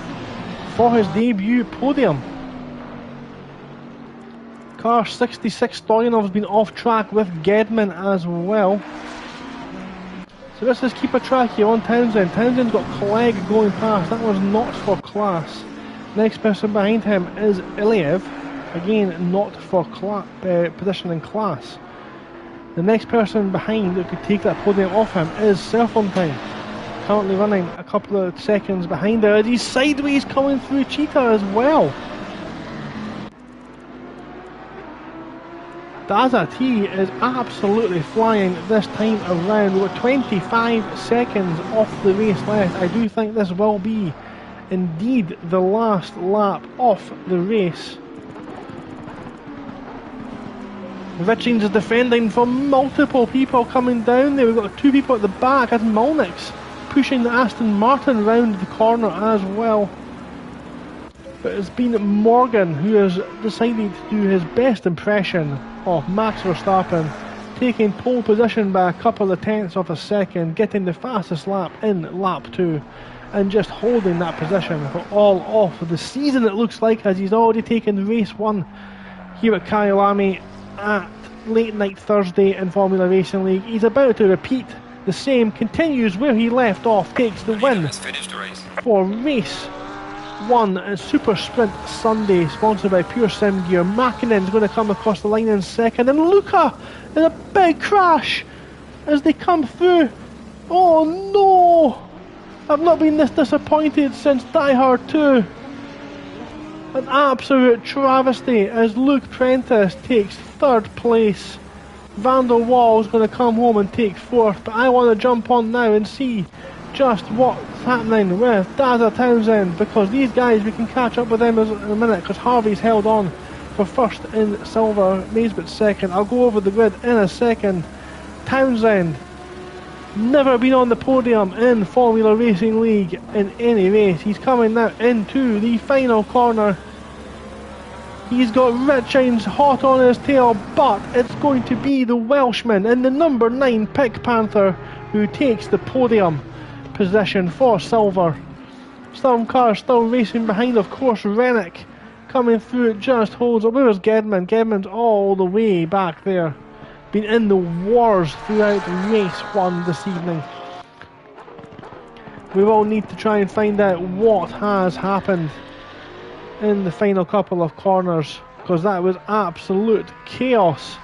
for his debut podium? Car 66 Stoyanov's been off track with Gedman as well. So let's just keep a track here on Townsend. Townsend's got Clegg going past. That was not for class. Next person behind him is Iliev. Again, not for position in class. The next person behind that could take that podium off him is Serfontein. Currently running a couple of seconds behind there. He's sideways coming through Cheetah as well. Daza T is absolutely flying this time around. We've got 25 seconds off the race left. I do think this will be indeed the last lap of the race. Richings is defending from multiple people coming down there. We've got two people at the back. That's Molnix pushing the Aston Martin round the corner as well. But it's been Morgan who has decided to do his best impression of Max Verstappen, taking pole position by a couple of tenths of a second, getting the fastest lap in lap 2, and just holding that position for all of the season, it looks like, as he's already taken race 1 here at Kyalami at late night Thursday in Formula Racing League. He's about to repeat the same, continues where he left off, takes the win for race 1 at Super Sprint Sunday, sponsored by Pure Sim Gear. Mackinnon's going to come across the line in second, and Luca in a big crash as they come through. Oh no! I've not been this disappointed since Die Hard 2. An absolute travesty as Luke Prentice takes 3rd place. Van der Waals going to come home and take 4th, but I want to jump on now and see just what's happening with Daza Townsend, because these guys, we can catch up with them in a minute, because Harvey's held on for 1st in silver, Naisbitt 2nd. I'll go over the grid in a second. Townsend, never been on the podium in Formula Racing League in any race. He's coming now into the final corner. He's got Richings hot on his tail, but it's going to be the Welshman in the number 9 Pick Panther who takes the podium position for silver. Some cars still racing behind, of course. Rennick coming through, it just holds up. Where's Gedman? Gedman's all the way back there. Been in the wars throughout race 1 this evening. We will need to try and find out what has happened in the final couple of corners, because that was absolute chaos.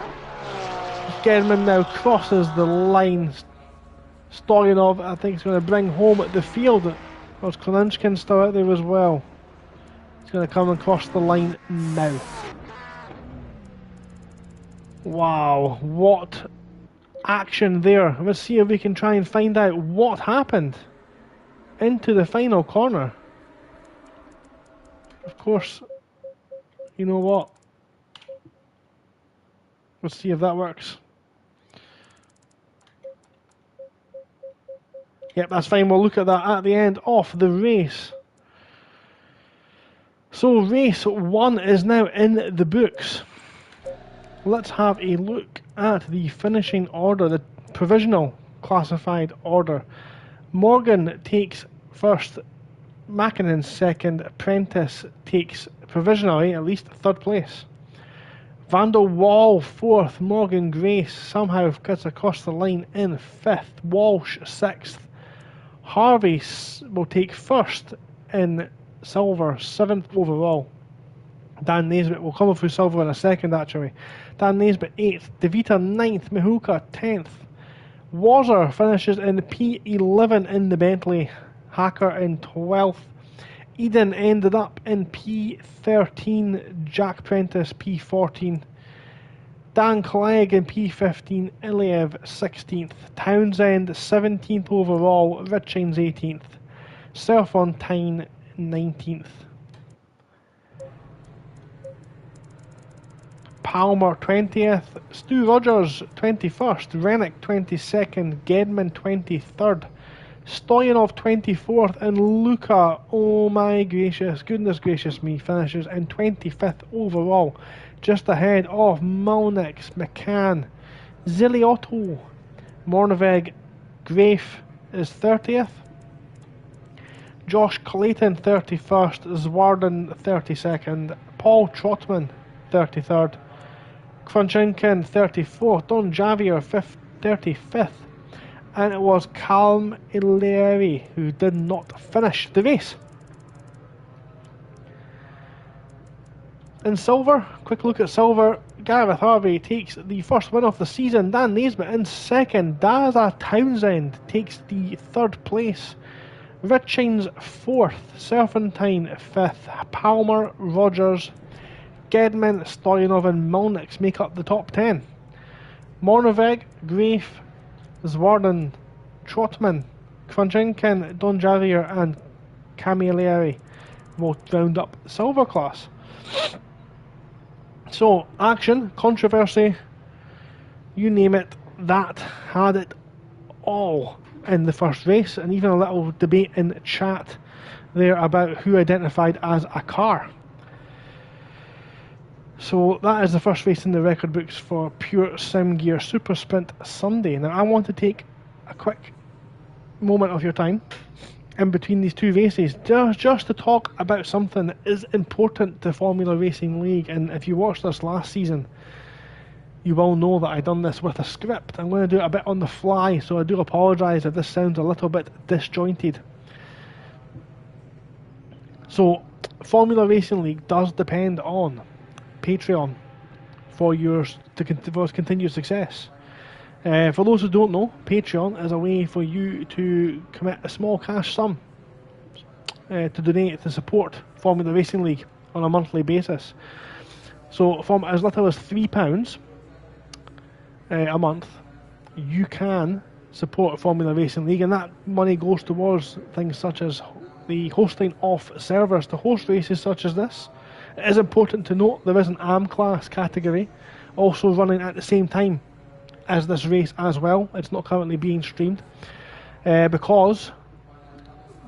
Gedman now crosses the line. Stoyanov, I think, is going to bring home at the field. There's Koninchkin still out there as well. He's going to come across the line now. Wow, what action there. Let's see if we can try and find out what happened into the final corner. Of course, you know what? Let's see if that works. Yep, that's fine. We'll look at that at the end of the race. So race 1 is now in the books. Let's have a look at the finishing order, the provisional classified order. Morgan takes 1st, Mackinnon 2nd, Prentice takes provisionally at least 3rd place. Van der Waal 4th, Morgan Grace somehow gets across the line in 5th, Walsh 6th. Harvey will take 1st in silver, 7th overall. Dan Naisbitt will come through silver in a second actually. Dan Naisbitt 8th, DeVita 9th, Mihuka 10th. Wazzer finishes in P11 in the Bentley, Hacker in 12th. Eden ended up in P13, Jack Prentice P14. Dan Clegg in P15, Iliev 16th, Townsend 17th overall, Richings 18th, Serfontein 19th. Palmer 20th, Stu Rogers 21st, Rennick 22nd, Gedman 23rd, Stoyanov 24th, and Luca, oh my gracious, goodness gracious me, finishes in 25th overall, just ahead of Malnix, McCann, Ziliotto, Morneveg, Grafe is 30th, Josh Clayton 31st, Zwarden 32nd, Paul Trotman 33rd, Kvanchenkin 34th, Don Javier 35th, and it was Kyalami who did not finish the race. In silver, quick look at silver, Gareth Harvey takes the first win of the season, Dan Naismith in second, Daza Townsend takes the third place, Richings 4th, Serpentine 5th, Palmer, Rogers, Gedman, Stoyanov and Malnix make up the top 10. Morneveg, Grafe, Zwarden, Trotman, Kvanchenkin, Don Javier and Camilleri will round up the silver class. So, action, controversy, you name it, that had it all in the first race, and even a little debate in chat there about who identified as a car. So that is the first race in the record books for Pure Sim Gear Super Sprint Sunday. Now I want to take a quick moment of your time in between these two races just to talk about something that is important to Formula Racing League. And if you watched this last season, you will know that I've done this with a script. I'm going to do it a bit on the fly, so I do apologise if this sounds a little bit disjointed. So Formula Racing League does depend on Patreon for its continued success. For those who don't know, Patreon is a way for you to commit a small cash sum to donate to support Formula Racing League on a monthly basis. So from as little as £3 a month, you can support Formula Racing League, and that money goes towards things such as the hosting of servers to host races such as this. It is important to note there is an AM class category also running at the same time as this race as well. It's not currently being streamed because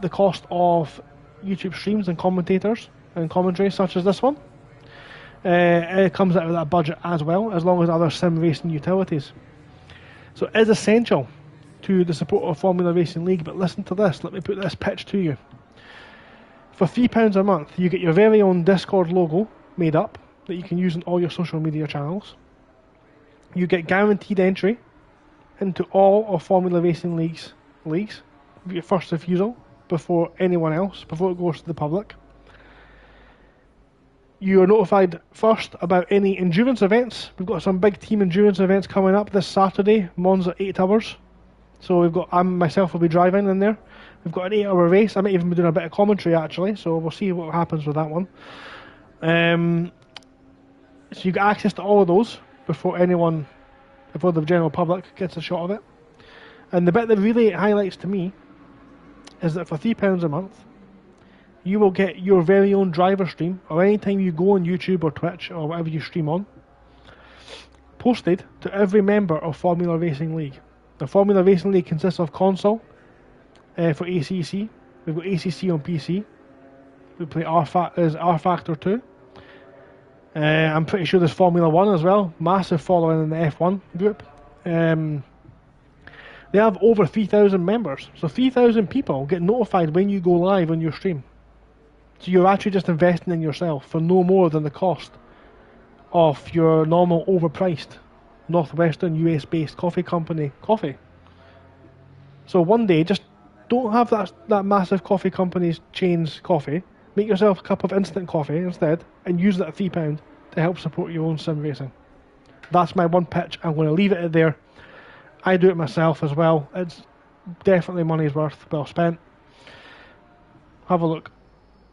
the cost of YouTube streams and commentators and commentary such as this one, it comes out of that budget as well, as long as other sim racing utilities. So it is essential to the support of Formula Racing League, but listen to this, let me put this pitch to you. For £3 a month, you get your very own Discord logo made up that you can use in all your social media channels. You get guaranteed entry into all of Formula Racing League's leagues, your first refusal before anyone else, before it goes to the public. You are notified first about any endurance events. We've got some big team endurance events coming up this Saturday, Monza 8 hours. So we've got, I myself will be driving in there. We've got an 8-hour race. I might even be doing a bit of commentary actually, so we'll see what happens with that one. So you get access to all of those before the general public gets a shot of it. And the bit that really highlights to me is that for £3 a month, you will get your very own driver stream, or anytime you go on YouTube or Twitch or whatever you stream on, posted to every member of Formula Racing League. The Formula Racing League consists of console for ACC. We've got ACC on PC. We play R Factor 2. I'm pretty sure there's Formula 1 as well. Massive following in the F1 group. They have over 3,000 members. So 3,000 people get notified when you go live on your stream. So you're actually just investing in yourself for no more than the cost of your normal overpriced Northwestern US based coffee company coffee. So one day, just don't have that massive coffee company's chain's coffee. Make yourself a cup of instant coffee instead and use that £3 to help support your own sim racing. That's my one pitch. I'm going to leave it at there. I do it myself as well. It's definitely money's worth, well spent. Have a look.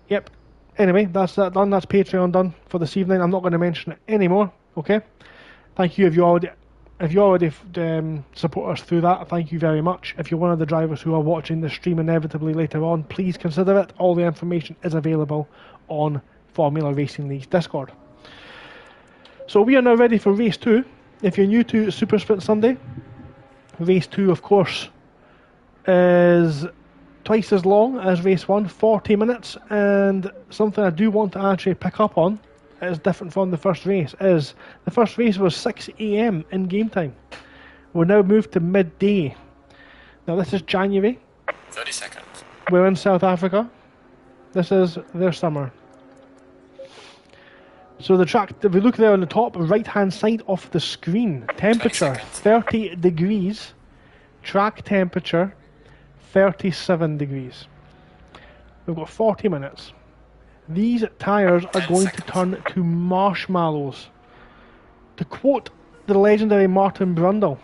Yep. Anyway, that's that done. That's Patreon done for this evening. I'm not going to mention it anymore. Okay. Thank you if you already support us through that. Thank you very much. If you're one of the drivers who are watching the stream inevitably later on, please consider it. All the information is available on Formula Racing League's Discord. So we are now ready for race 2. If you're new to Super Sprint Sunday, race 2 of course is twice as long as race 1, 40 minutes, and something I do want to actually pick up on, is different from the first race, is the first race was 6 AM in game time. We're now moved to midday. Now this is January. 30 seconds. We're in South Africa. This is their summer. So the track, if we look there on the top right hand side of the screen, temperature 30 degrees, track temperature 37 degrees. We've got 40 minutes. These tyres are going to turn to marshmallows. To quote the legendary Martin Brundle,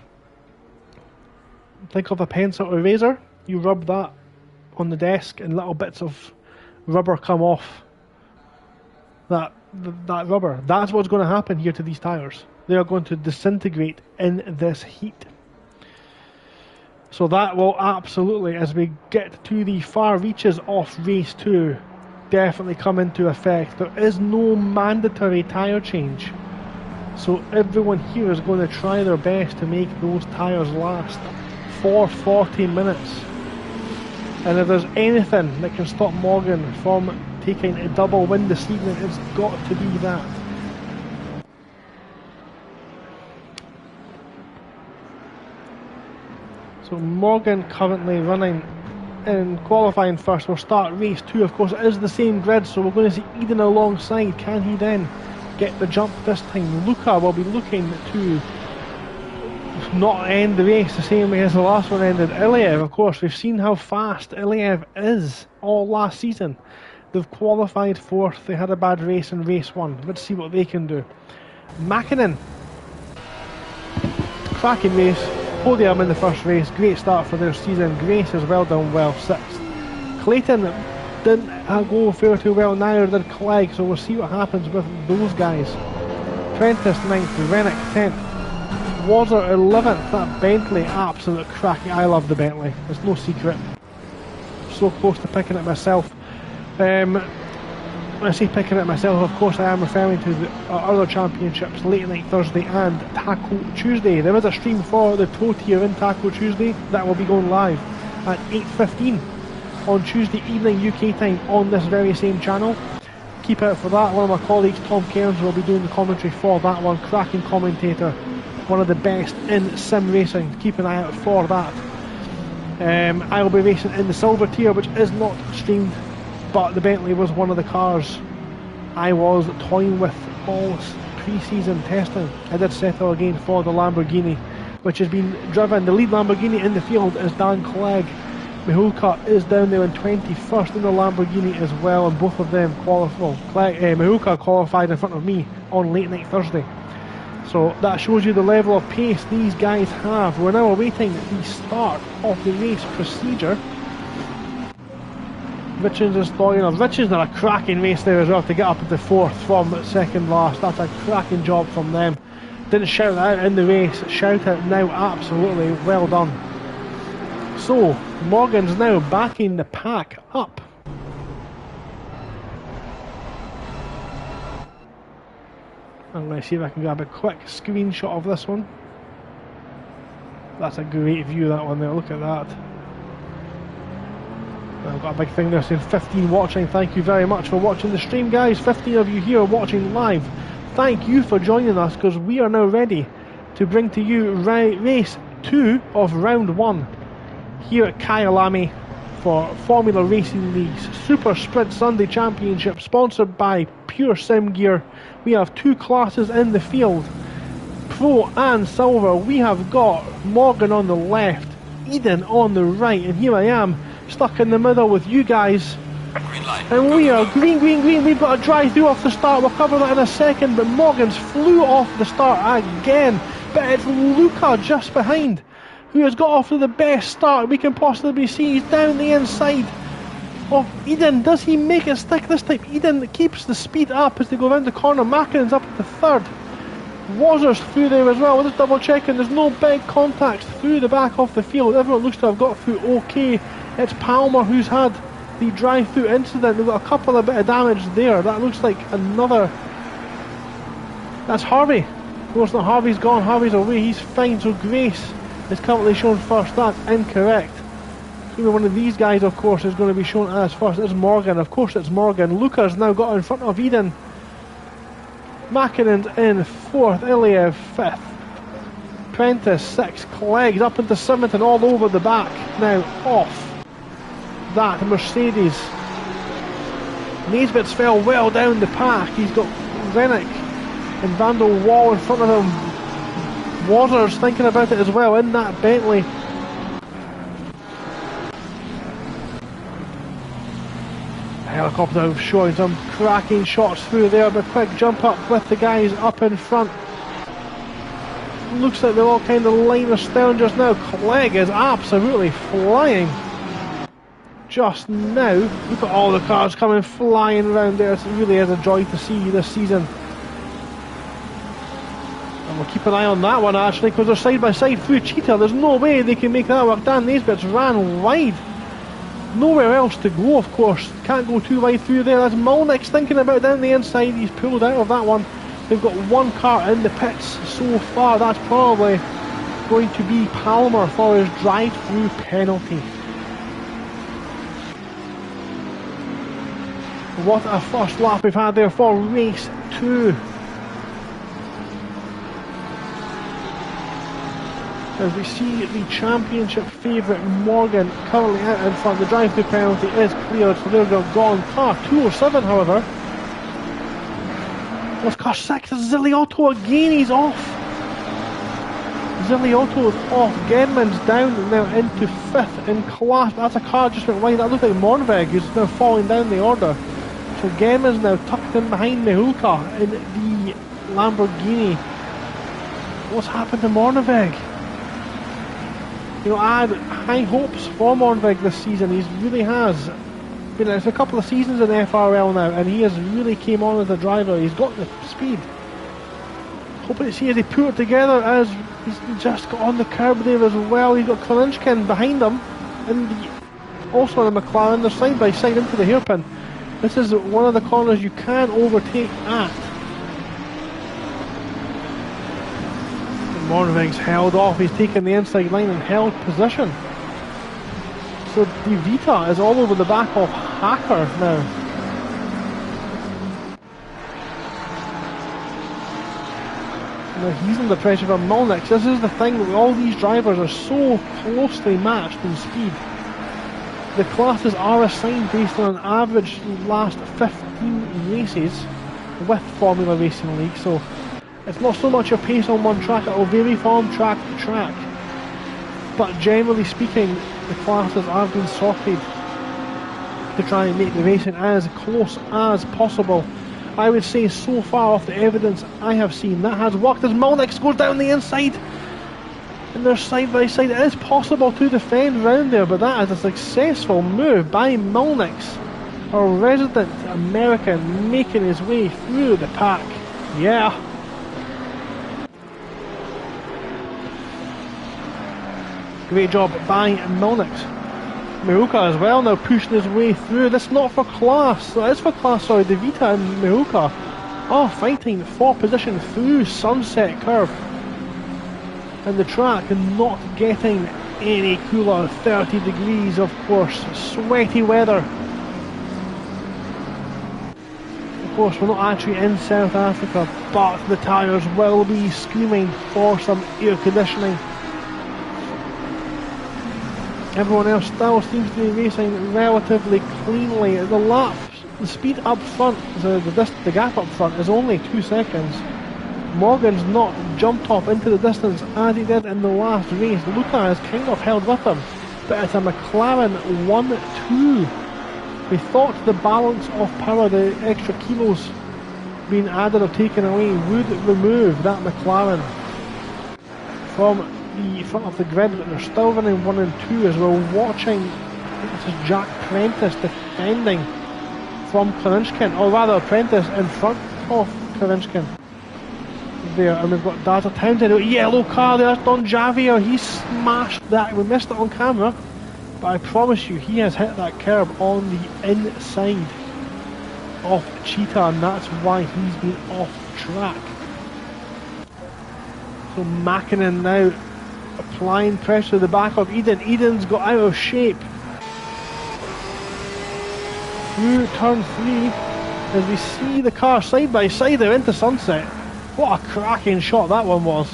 think of a pencil eraser, you rub that on the desk and little bits of rubber come off that rubber. That's what's going to happen here to these tyres. They are going to disintegrate in this heat. So that will absolutely, as we get to the far reaches of race 2, definitely come into effect. There is no mandatory tyre change. So everyone here is going to try their best to make those tyres last for 40 minutes. And if there's anything that can stop Morgan from taking a double win this evening, it's got to be that. So Morgan currently running in qualifying first. We'll start race 2. Of course, it is the same grid, so we're going to see Eden alongside. Can he then get the jump this time? Luca will be looking to not end the race the same way as the last one ended. Iliev, of course, we've seen how fast Iliev is all last season. They've qualified 4th. They had a bad race in race 1. Let's see what they can do. Mäkinen, cracking race. Podium in the first race, great start for their season. Grace has well done well, 6th. Clayton didn't go fare too well, neither did Clegg, so we'll see what happens with those guys. Prentice 9th, Rennick 10th, Wazer 11th. That Bentley, absolute cracking. I love the Bentley, it's no secret. So close to picking it myself. When I say picking it myself, of course I am referring to the other championships, Late Night Thursday and Taco Tuesday. There is a stream for the Pro Tier in Taco Tuesday that will be going live at 8:15 on Tuesday evening UK time on this very same channel. Keep out for that. One of my colleagues, Tom Cairns, will be doing the commentary for that one. Cracking commentator, one of the best in sim racing. Keep an eye out for that. I will be racing in the Silver Tier, which is not streamed, but the Bentley was one of the cars I was toying with all pre-season testing. I did settle again for the Lamborghini, which has been driven. The lead Lamborghini in the field is Dan Clegg. Mihulka is down there in 21st in the Lamborghini as well, and both of them qualified. Mihulka qualified in front of me on Late Night Thursday. So that shows you the level of pace these guys have. We're now awaiting the start of the race procedure. Richards is throwing off. Richards did a cracking race there as well to get up into 4th from 2nd last. That's a cracking job from them. Didn't shout that out in the race. Shout out now, absolutely well done. So Morgan's now backing the pack up. I'm going to see if I can grab a quick screenshot of this one. That's a great view, that one there. Look at that. I've got a big thing there saying 15 watching. Thank you very much for watching the stream, guys. 15 of you here watching live. Thank you for joining us, because we are now ready to bring to you race 2 of round 1 here at Kyalami for Formula Racing League's Super Sprint Sunday Championship, sponsored by Pure Sim Gear. We have 2 classes in the field, Pro and Silver. We have got Morgan on the left, Eden on the right, and here I am stuck in the middle with you guys. Green light. And we are green. We've got a drive through off the start. We'll cover that in a second, but Morgan's flew off the start again. But it's Luca just behind, who has got off to the best start we can possibly see. He's down the inside of Eden. Does he make it stick this time? Eden keeps the speed up as they go around the corner. Mäkinen's up to 3rd. Wazer's through there as well. We're just double checking. There's no big contacts through the back of the field. Everyone looks to have got through okay. It's Palmer who's had the drive-through incident. We've got a couple of bit of damage there. That looks like another. That's Harvey. Of course, not Harvey's gone. Harvey's away. He's fine. So Grace is currently shown first. That's incorrect. Even one of these guys, of course, is going to be shown as first. It's Morgan, of course it's Morgan. Luca's now got in front of Eden. Mackinnon's in 4th, Iliev 5th. Prentice 6th, Clegg's up into 7th and all over the back. Now off that Mercedes. Naismith's fell well down the pack. He's got Rennick and Van der Wal in front of him. Waters thinking about it as well in that Bentley. Helicopter showing some cracking shots through there, but quick jump up with the guys up in front. Looks like they're all kind of line astern just now. Clegg is absolutely flying just now. Look at all the cars coming flying around there. It really is a joy to see this season. And we'll keep an eye on that one actually, because they're side by side through Cheetah. There's no way they can make that work. Dan Naismith's ran wide. Nowhere else to go, of course. Can't go too wide through there. That's Molnick's thinking about down the inside. He's pulled out of that one. They've got one car in the pits so far. That's probably going to be Palmer for his drive-through penalty. What a first lap we've had there for race 2. As we see the championship favourite Morgan currently out in front. The drive-through penalty is cleared, so they're gone. Car 207, however. What's car 6? Ziliotto again, he's off. Ziliotto is off. Gedman's down now into 5th in class. That's a car just went wide. That looks like Mornveg, who's now falling down the order. So Gedman's now tucked in behind Mihulka in the Lamborghini. What's happened to Mornveg? You know, I had high hopes for Mornvig this season. He really has. Been out for a couple of seasons in FRL now, and he has really came on as a driver. He's got the speed. Hoping to see as he put it together, as he's just got on the curb there as well. He's got Kalinchkin behind him, and also in the McLaren. They're side by side into the hairpin. This is one of the corners you can overtake at. Mornvig's held off. He's taken the inside line and held position. So De Vita is all over the back of Hacker now. Now he's under pressure from Molnix. This is the thing, all these drivers are so closely matched in speed. The classes are assigned based on an average last 15 races with Formula Racing League, so it's not so much your pace on one track, it will vary from track to track. But generally speaking, the classes have been sorted to try and make the racing as close as possible. I would say so far off the evidence I have seen, that has worked as Molnix goes down the inside. And they're side by side. It is possible to defend round there, but that is a successful move by Molnix, a resident American making his way through the pack. Yeah. Great job by Molnix. Mihuka as well now pushing his way through. This is not for class. It is for class, sorry. De Vita and Mihuka are fighting for position through Sunset Curve. And the track not getting any cooler. 30 degrees, of course. Sweaty weather. Of course, we're not actually in South Africa, but the tyres will be screaming for some air conditioning. Everyone else still seems to be racing relatively cleanly. The speed up front, the gap up front is only 2 seconds. Morgan's not jumped off into the distance as he did in the last race. Luca has kind of held with him, but it's a McLaren 1-2. We thought the balance of power, the extra kilos being added or taken away, would remove that McLaren from the front of the grid, but they're still running 1 and 2 as we're watching. I think this is Jack Prentice defending from Kalinchkin, or rather Prentice in front of Kalinchkin there, and we've got Data Townsend, a yellow car there. Don Javier, he smashed that. We missed it on camera, but I promise you he has hit that curb on the inside of Cheetah, and that's why he's been off track. So Mackinnon now applying pressure to the back of Eden. Eden's got out of shape. through turn 3 as we see the car side by side there into sunset. What a cracking shot that one was.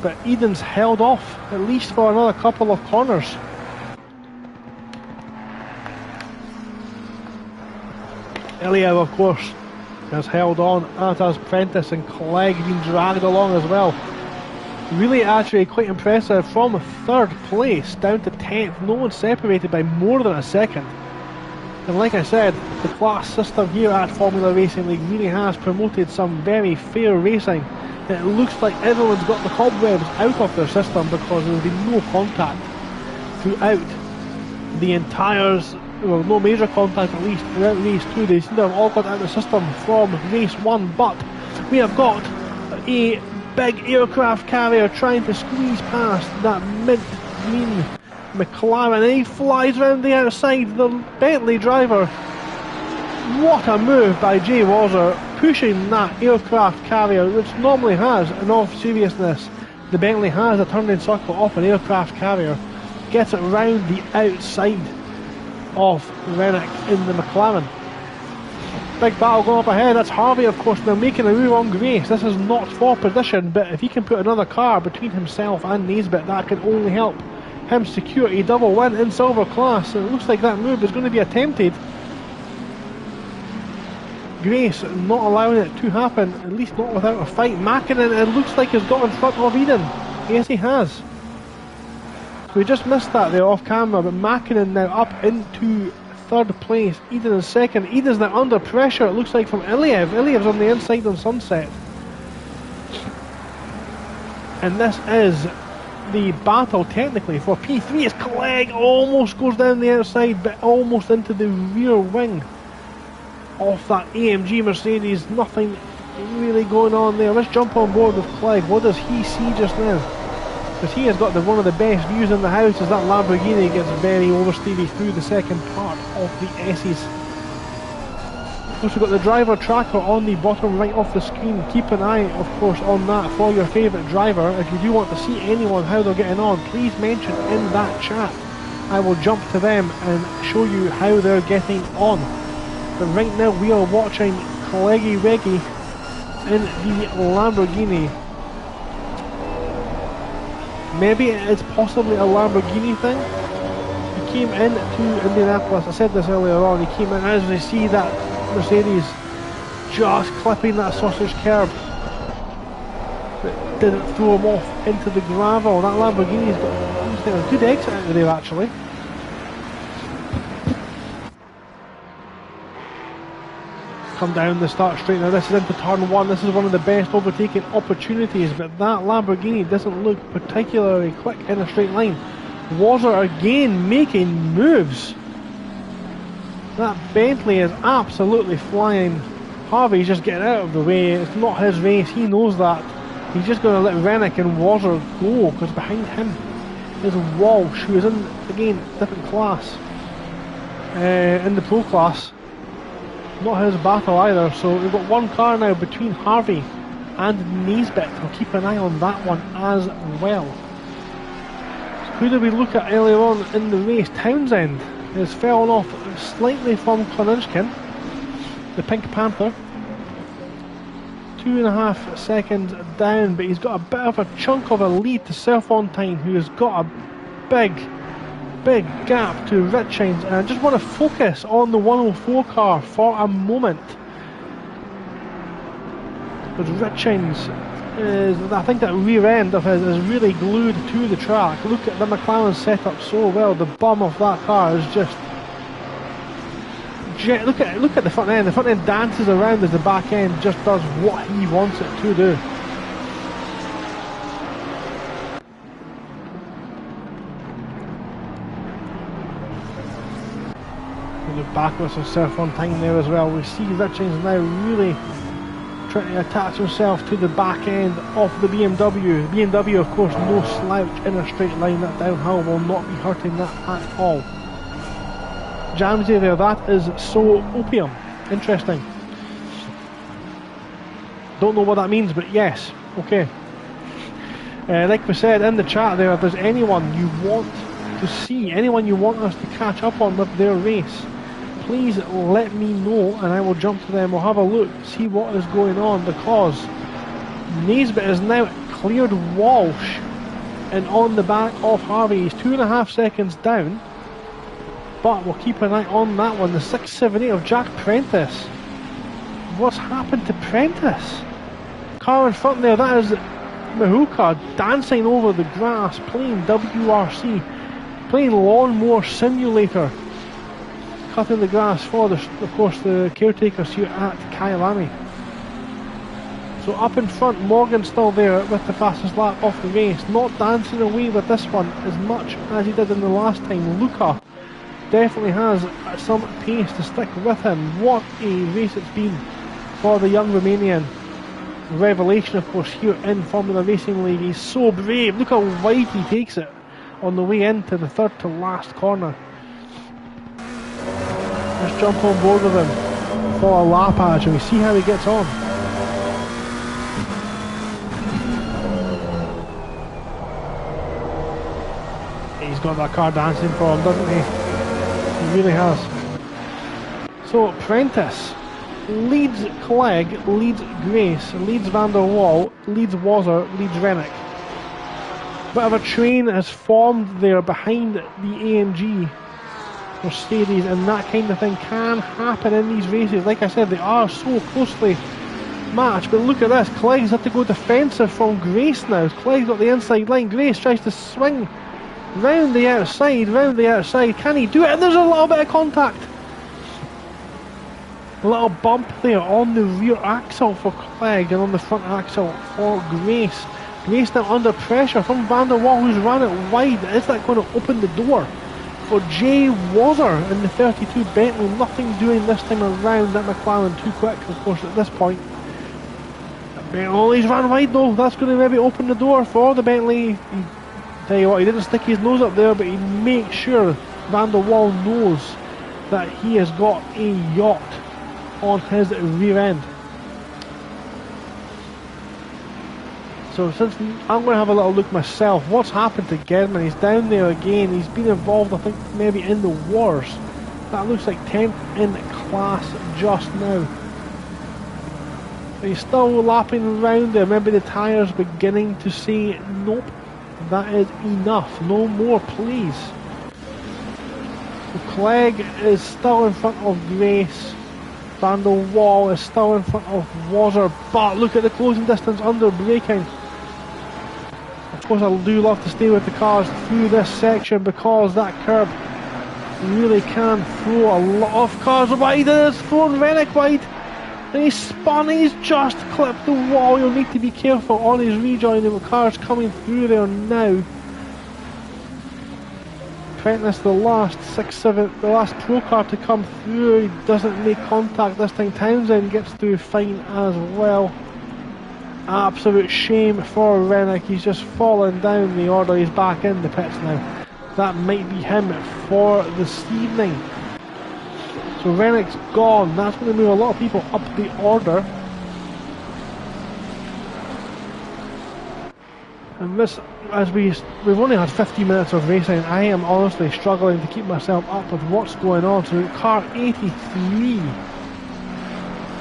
But Eden's held off, at least for another couple of corners. Iliev, of course, has held on, as has Prentice, and Clegg been dragged along as well. Really actually quite impressive, from 3rd place down to 10th, no one separated by more than a second. And like I said, the class system here at Formula Racing League really has promoted some very fair racing. It looks like everyone's got the cobwebs out of their system because there will be no contact throughout the entire, well, no major contact at least throughout race 2. They seem to have all got out of the system from race 1, but we have got a big aircraft carrier trying to squeeze past that mint green McLaren, and he flies around the outside. The Bentley driver, what a move by Jay Wazzer, pushing that aircraft carrier, which normally has, in all seriousness, the Bentley has a turning circle off an aircraft carrier, gets it round the outside of Rennick in the McLaren. Big battle going up ahead. That's Harvey, of course, now making a move on Grace. This is not for position, but if he can put another car between himself and Naisbitt, that can only help him secure a double win in silver class. And it looks like that move is going to be attempted. Grace not allowing it to happen, at least not without a fight. Mäkinen, it looks like, has got in front of Eden. Yes, he has. So we just missed that there off camera, but Mäkinen now up into 3rd place. Eden is 2nd. Eden's now under pressure, it looks like, from Iliev. Iliev's on the inside on Sunset. And this is the battle technically for P3 as Clegg almost goes down the outside, but almost into the rear wing of that AMG Mercedes. Nothing really going on there. Let's jump on board with Clegg. What does he see just now? Because he has got one of the best views in the house as that Lamborghini gets very oversteery through the second part of the S's. Of course, we've got the driver tracker on the bottom right of the screen. Keep an eye, of course, on that for your favourite driver. If you do want to see anyone, how they're getting on, please mention in that chat. I will jump to them and show you how they're getting on. But right now we are watching Cleggy Weggy in the Lamborghini. Maybe it's possibly a Lamborghini thing. He came into Indianapolis, I said this earlier on, he came in as we see that Mercedes just clipping that sausage curb, but didn't throw him off into the gravel. That Lamborghini's got a good exit out of there actually. Come down the start straight now. This is into turn 1. This is one of the best overtaking opportunities, but that Lamborghini doesn't look particularly quick in a straight line. Wazzer again making moves. That Bentley is absolutely flying. Harvey's just getting out of the way. It's not his race, he knows that. He's just going to let Rennick and Wazzer go, because behind him is Walsh, who is in, again, different class. In the pro class. Not his battle either, so we've got one car now between Harvey and Naisbitt. We'll keep an eye on that one as well. So who did we look at earlier on in the race? Townsend has fallen off slightly from Kloninskin, the Pink Panther. 2.5 seconds down, but he's got a bit of a chunk of a lead to Serfontein, who has got a big gap to Richings. And I just want to focus on the 104 car for a moment, because Richings is, I think that rear end of his is really glued to the track. Look at the McLaren set up so well. The bum of that car is just look at the front end. The front end dances around as the back end just does what he wants it to do. Backwards of Serfontein there as well. We see Richings now really trying to attach himself to the back end of the BMW. BMW, of course, no slouch in a straight line. That downhill will not be hurting that at all. Jamsey there, that is so opium. Interesting. Don't know what that means, but yes, okay. Like we said in the chat there, if there's anyone you want to see, anyone you want us to catch up on with their race, please let me know and I will jump to them. We'll have a look, see what is going on, because Naisbitt has now cleared Walsh and on the back of Harvey. He's 2.5 seconds down, but we'll keep an eye on that one. The 678 of Jack Prentice. What's happened to Prentice? Car in front there, that is Mahuka dancing over the grass, playing WRC, playing Lawnmower Simulator, cutting the grass for, of course, the caretakers here at Kyalami. So up in front, Morgan still there with the fastest lap of the race, not dancing away with this one as much as he did in the last time. Luca definitely has some pace to stick with him. What a race it's been for the young Romanian. Revelation, of course, here in Formula Racing League. He's so brave. Look how wide he takes it on the way into the third to last corner. Let's jump on board with him for a lap patch and we see how he gets on. He's got that car dancing for him, doesn't he? He really has. So Prentice leads Clegg, leads Grace, leads Van der Waal, leads Wazzer, leads Rennick. Bit of a train has formed there behind the AMG Mercedes, and that kind of thing can happen in these races. Like I said, they are so closely matched, but look at this. Clegg's had to go defensive from Grace now. Clegg's got the inside line. Grace tries to swing round the outside. Can he do it? And there's a little bit of contact. A little bump there on the rear axle for Clegg and on the front axle for Grace. Grace now under pressure from Van der Waal, who's ran it wide. Is that going to open the door for Jay Wazzer in the 32 Bentley? Nothing doing this time around. That McLaren too quick, of course, at this point. Bentley's ran wide though. That's going to maybe open the door for the Bentley. Tell you what, he didn't stick his nose up there, but he makes sure Van der Waal knows that he has got a yacht on his rear end. So since I'm going to have a little look myself, what's happened to Gedman? He's down there again. He's been involved, I think, maybe in the wars. That looks like 10th in class just now. He's still lapping around there. Maybe the tyres beginning to say, nope, that is enough. No more, please. So Clegg is still in front of Grace. Van der Waal is still in front of Wazzer, but look at the closing distance under braking. Of course, I do love to stay with the cars through this section because that curb really can throw a lot of cars wide. It's thrown Rennick wide. And he's spun, he's just clipped the wall. You'll need to be careful on his rejoin. There were cars coming through there now. Prentice, the last pro car to come through, he doesn't make contact this time. Townsend gets through fine as well. Absolute shame for Rennick. He's just fallen down the order. He's back in the pits now. That might be him for this evening. So Rennick's gone. That's going to move a lot of people up the order. And this, as we've only had 50 minutes of racing, I am honestly struggling to keep myself up with what's going on. So car 83,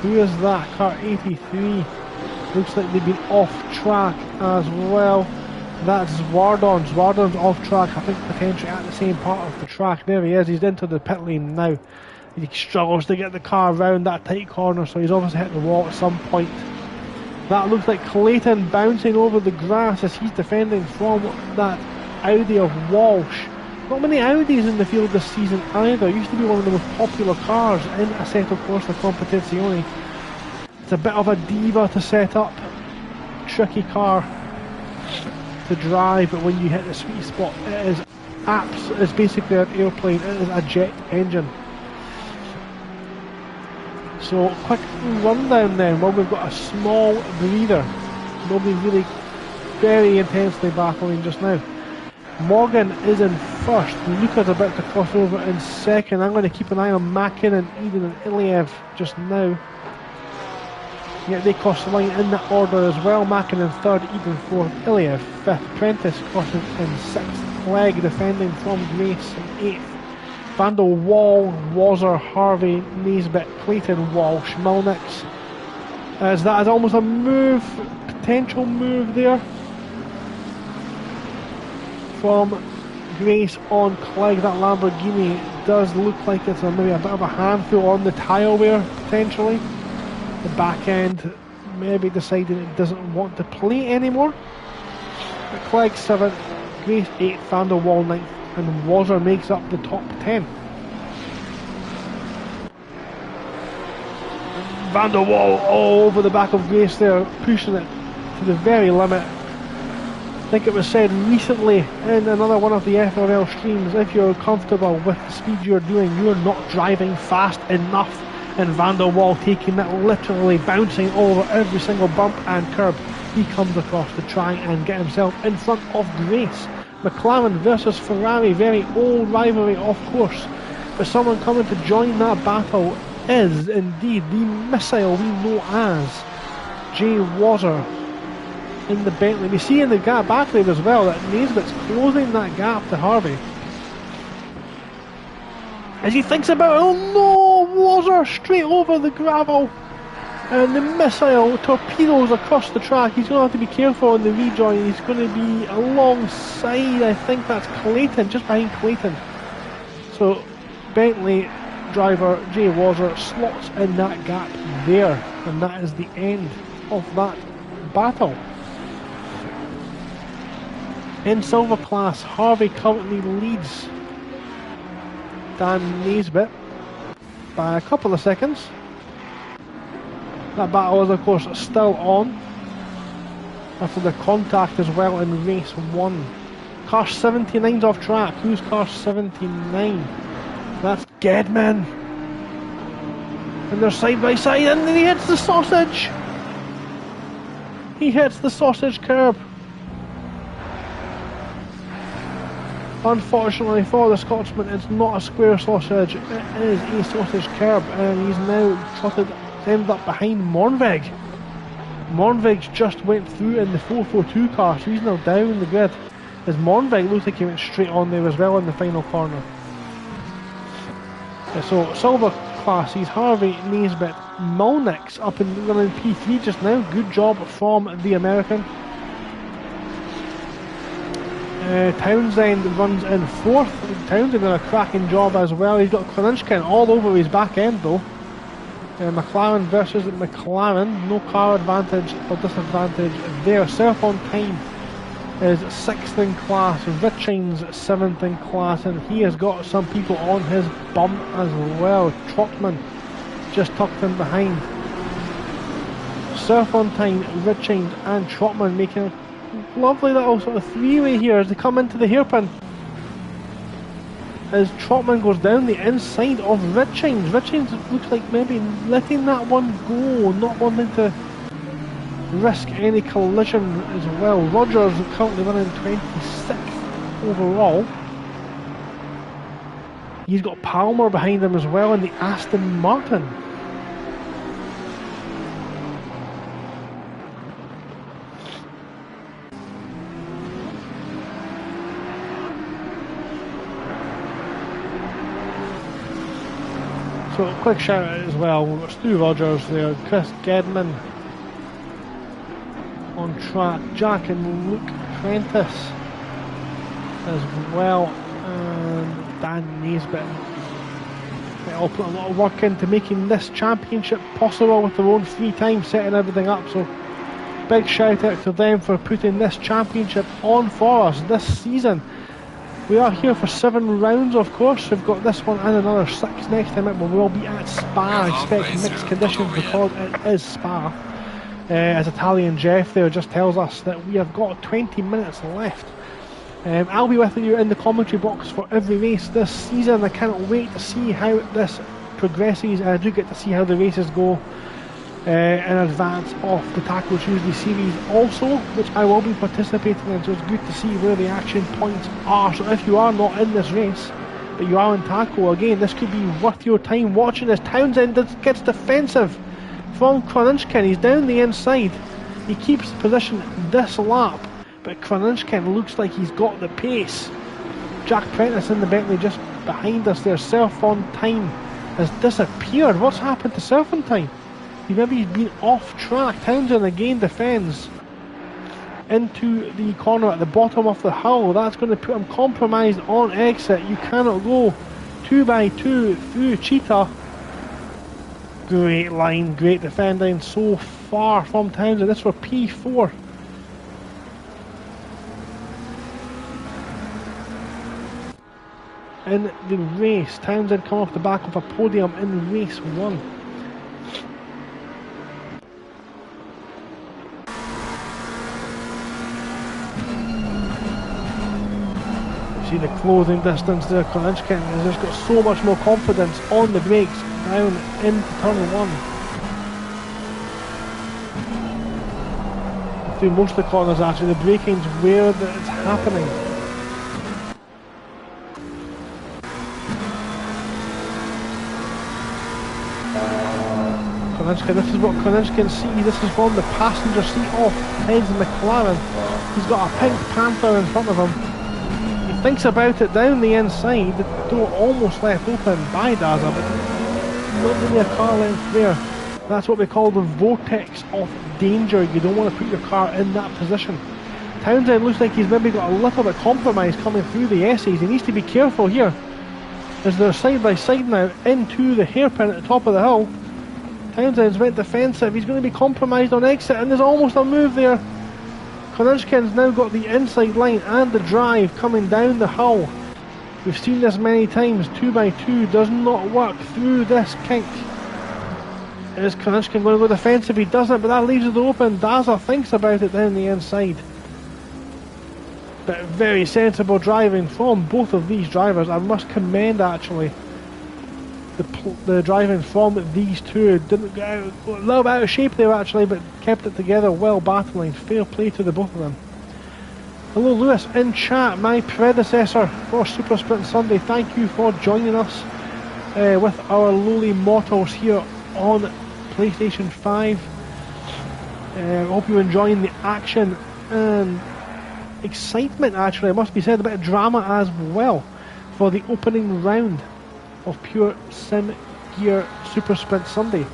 who is that? Car 83, looks like they've been off track as well. That's Zwardon's off track, I think potentially at the same part of the track. There he is, he's into the pit lane now. He struggles to get the car around that tight corner, so he's obviously hit the wall at some point. That looks like Clayton bouncing over the grass as he's defending from that Audi of Walsh. Not many Audis in the field this season either. It used to be one of the most popular cars in Assetto Corsa Competizione. It's a bit of a diva to set up. Tricky car to drive, but when you hit the sweet spot, it is it's basically an airplane. It is a jet engine. So quick rundown then. Well, we've got a small breather. Nobody really very intensely battling just now. Morgan is in first. Luca's about to cross over in second. I'm going to keep an eye on Makin and Eden and Iliev just now. Yeah, they cross the line in that order as well. Makin in third, Eden fourth, Iliev fifth. Prentice crosses in sixth. Clegg defending from Grace in eighth. Van der Waal, Wazzer, Harvey, Naisbitt, Clayton, Walsh, Mulnix. As that is almost a move, potential move there from Grace on Clegg. That Lamborghini does look like it's maybe a bit of a handful on the tyre wear, potentially. The back end maybe deciding it doesn't want to play anymore. But Clegg 7th, Grace 8th, Van der Waal 9th, and Wazzer makes up the top 10. Van der Waal all over the back of Grace there, pushing it to the very limit. I think it was said recently in another one of the FRL streams, if you're comfortable with the speed you're doing, you're not driving fast enough. And Van der Waal taking it, literally bouncing over every single bump and curb. He comes across to try and get himself in front of Grace. McLaren versus Ferrari, very old rivalry of course, but someone coming to join that battle is indeed the missile we know as Jay Wazzer in the Bentley. We see in the gap back there as well that Naisbitt's closing that gap to Harvey. As he thinks about, oh no, Wazzer straight over the gravel, and the missile torpedoes across the track. He's going to have to be careful on the rejoin. He's going to be alongside, I think that's Clayton, just behind Clayton. So Bentley driver Jay Wazzer slots in that gap there, and that is the end of that battle. In silver class, Harvey currently leads Dan Naisbitt by a couple of seconds. That battle is of course still on after the contact as well in race 1. Car 79's off track. Who's car 79? That's Gedman. And they're side by side, and then he hits the sausage. He hits the sausage curb. Unfortunately for the Scotsman, it's not a square sausage, it is a sausage curb, and he's now ended up behind Mornvig. Mornvig just went through in the 442 car, so he's now down the grid, as Mornvig looks like he went straight on there as well in the final corner. So silver class, he's Harvey, Naisbitt, Mulnix up and running P3 just now. Good job from the American. Townsend runs in 4th. Townsend done a cracking job as well. He's got Klinichkin all over his back end though. McLaren versus McLaren. No car advantage or disadvantage there. Surf on time is 6th in class. Richings 7th in class, and he has got some people on his bum as well. Trotman just tucked in behind. Surf on time, Richings and Trotman making a lovely little sort of three-way here as they come into the hairpin. As Trotman goes down the inside of Richings. Richings looks like maybe letting that one go, not wanting to risk any collision as well. Rogers currently running 26th overall. He's got Palmer behind him as well in the Aston Martin. So quick shout out as well, we've got Stu Rogers there, Chris Gedman on track, Jack and Luke Prentice as well, and Dan Naisbitt. They all put a lot of work into making this championship possible with their own free time, setting everything up, so big shout out to them for putting this championship on for us this season. We are here for 7 rounds, of course. We've got this one and another 6 next time out, but we'll be at Spa. I expect mixed conditions because it is Spa. As Italian Jeff there just tells us that we have got 20 minutes left. I'll be with you in the commentary box for every race this season. I cannot wait to see how this progresses. I do get to see how the races go in advance of the Taco Tuesday series also, which I will be participating in, so it's good to see where the action points are. So if you are not in this race but you are in Taco, again this could be worth your time watching as Townsend gets defensive from Kronichkin. He's down the inside, he keeps position this lap, but Kronichkin looks like he's got the pace Jack Prentice in the Bentley just behind us there. Surf on Time has disappeared. What's happened to Surf on Time? Maybe he's been off track. Townsend again defends into the corner at the bottom of the hull. That's going to put him compromised on exit. You cannot go 2x2 through Cheetah. Great line, great defending so far from Townsend. This for P4. In the race, Townsend come off the back of a podium in race 1. See the closing distance there. Kolinchkin has just got so much more confidence on the brakes down into turn 1. Through most of the corners actually, the braking's where it's happening. This is what Kolinchkin sees. This is from the passenger seat off Heinz McLaren. He's got a Pink Panther in front of him. He thinks about it down the inside. The door almost left open by Daza, but not really a car length there. That's what we call the vortex of danger. You don't want to put your car in that position. Townsend looks like he's maybe got a little bit compromised coming through the S's. He needs to be careful here, as they're side by side now into the hairpin at the top of the hill. Townsend's went defensive. He's going to be compromised on exit, and there's almost a move there. Kolinchkin's now got the inside line and the drive coming down the hull. We've seen this many times. 2x2 does not work through this kink. Is Kolinchkin going to go defensive? He doesn't, but that leaves it open. Daza thinks about it down the inside. But very sensible driving from both of these drivers. I must commend actually the driving from these two. Didn't get out, a little bit out of shape there actually, but kept it together well battling. Fair play to the both of them. Hello Lewis in chat, my predecessor for Super Sprint Sunday. Thank you for joining us with our lowly mortals here on PlayStation 5. Hope you're enjoying the action and excitement actually, it must be said, a bit of drama as well for the opening round of Pure Sim Gear Super Sprint Sunday.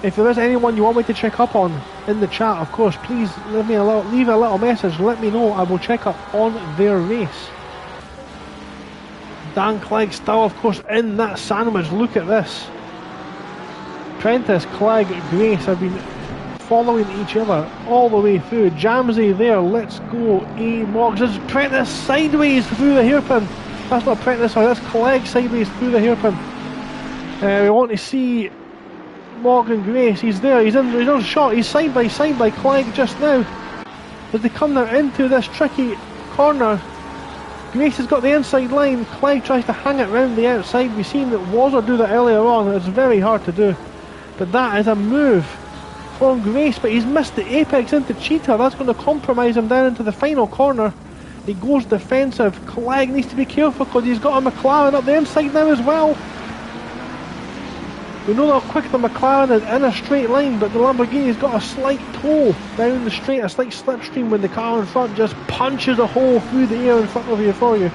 If there is anyone you want me to check up on in the chat, of course, please leave a little message. Let me know. I will check up on their race. Dan Clegg still, of course, in that sandwich. Look at this. Prentice, Clegg, Grace have been following each other all the way through. Jamsey there. Let's go. A Morgs. There's Prentice sideways through the hairpin. That's not Prentice, sorry, that's Clegg sideways through the hairpin. We want to see Morgan Grace. He's there, he's on shot, he's side by Clegg just now. As they come now into this tricky corner, Grace has got the inside line, Clegg tries to hang it round the outside. We've seen that Wazzer do that earlier on, it's very hard to do. But that is a move from Grace, but he's missed the apex into Cheetah. That's going to compromise him down into the final corner. He goes defensive. Clegg needs to be careful because he's got a McLaren up the inside now as well. We know how quick the McLaren is in a straight line, but the Lamborghini's got a slight toe down the straight, a slight slipstream when the car in front just punches a hole through the air in front of you for you.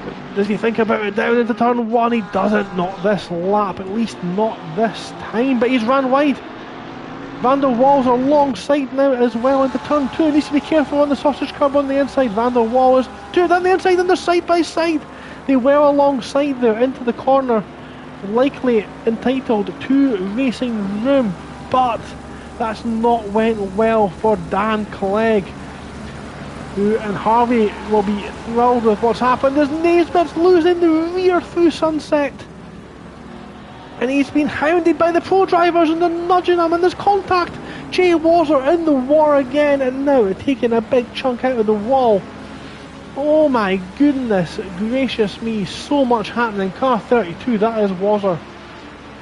But does he think about it down into turn 1? He doesn't, not this lap, at least not this time, but he's ran wide. Van der Waals alongside now as well into turn 2. He needs to be careful on the sausage curb on the inside. Van der Waals is two down the inside and they're side by side. They were alongside there into the corner, likely entitled to racing room, but that's not went well for Dan Clegg, who and Harvey will be thrilled with what's happened as Naismith's losing the rear through Sunset. And he's been hounded by the pro drivers and they're nudging him, and there's contact. Jay Wazzer in the war again, and now taking a big chunk out of the wall. Oh my goodness gracious me, so much happening. Car 32, that is Wazzer,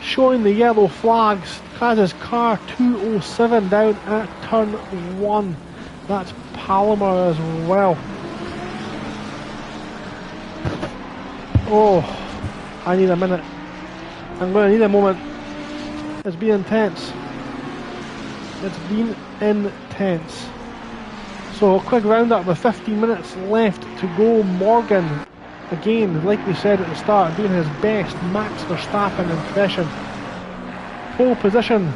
showing the yellow flags. Has his car 207 down at turn 1. That's Palmer as well. Oh, I need a minute. I'm going to need a moment. It's been intense. It's been intense. So a quick roundup with 15 minutes left to go. Morgan, again, like we said at the start, doing his best Max Verstappen impression. Pole position,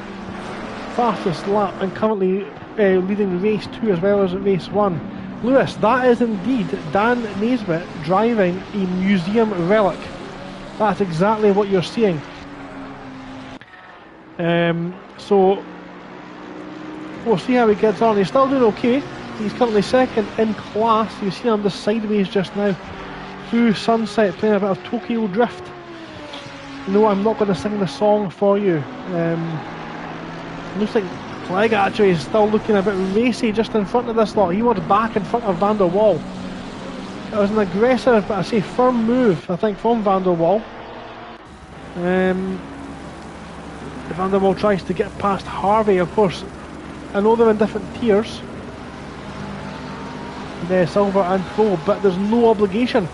fastest lap, and currently leading race 2 as well as race 1. Lewis, that is indeed Dan Naisbitt driving a museum relic. That's exactly what you're seeing. So we'll see how he gets on. He's still doing okay. He's currently second in class. You see him just sideways just now through Sunset, playing a bit of Tokyo Drift. No, I'm not going to sing the song for you. Looks like Clegg actually is still looking a bit racy just in front of this lot. He was back in front of Van der Waal. It was an aggressive, but I say firm move, I think, from Van der Waal. Van der Waal tries to get past Harvey, of course. I know they're in different tiers, the silver and pro, but there's no obligation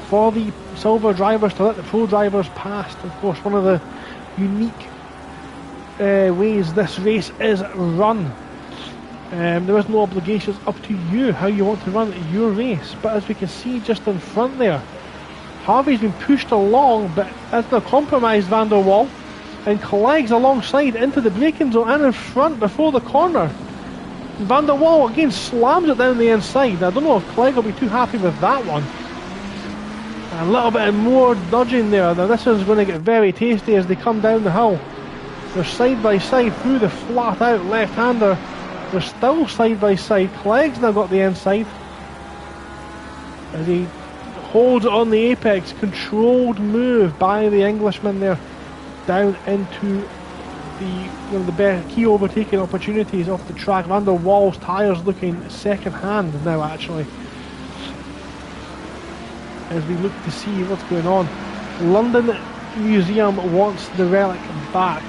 for the silver drivers to let the pro drivers past. Of course, one of the unique ways this race is run. There is no obligation. It's up to you how you want to run your race. But as we can see just in front there, Harvey's been pushed along, but has now compromised Van der Waal, and Clegg's alongside into the braking zone and in front before the corner. Van der Waal again slams it down the inside. I don't know if Clegg will be too happy with that one. A little bit more dodging there. Now this one's going to get very tasty as they come down the hill. They're side by side through the flat out left-hander. They're still side by side. Clegg's now got the inside as he holds it on the apex. Controlled move by the Englishman there down into one of the best key overtaking opportunities off the track. Van der Waal's tyres looking second hand now actually, as we look to see what's going on. London Museum wants the relic back.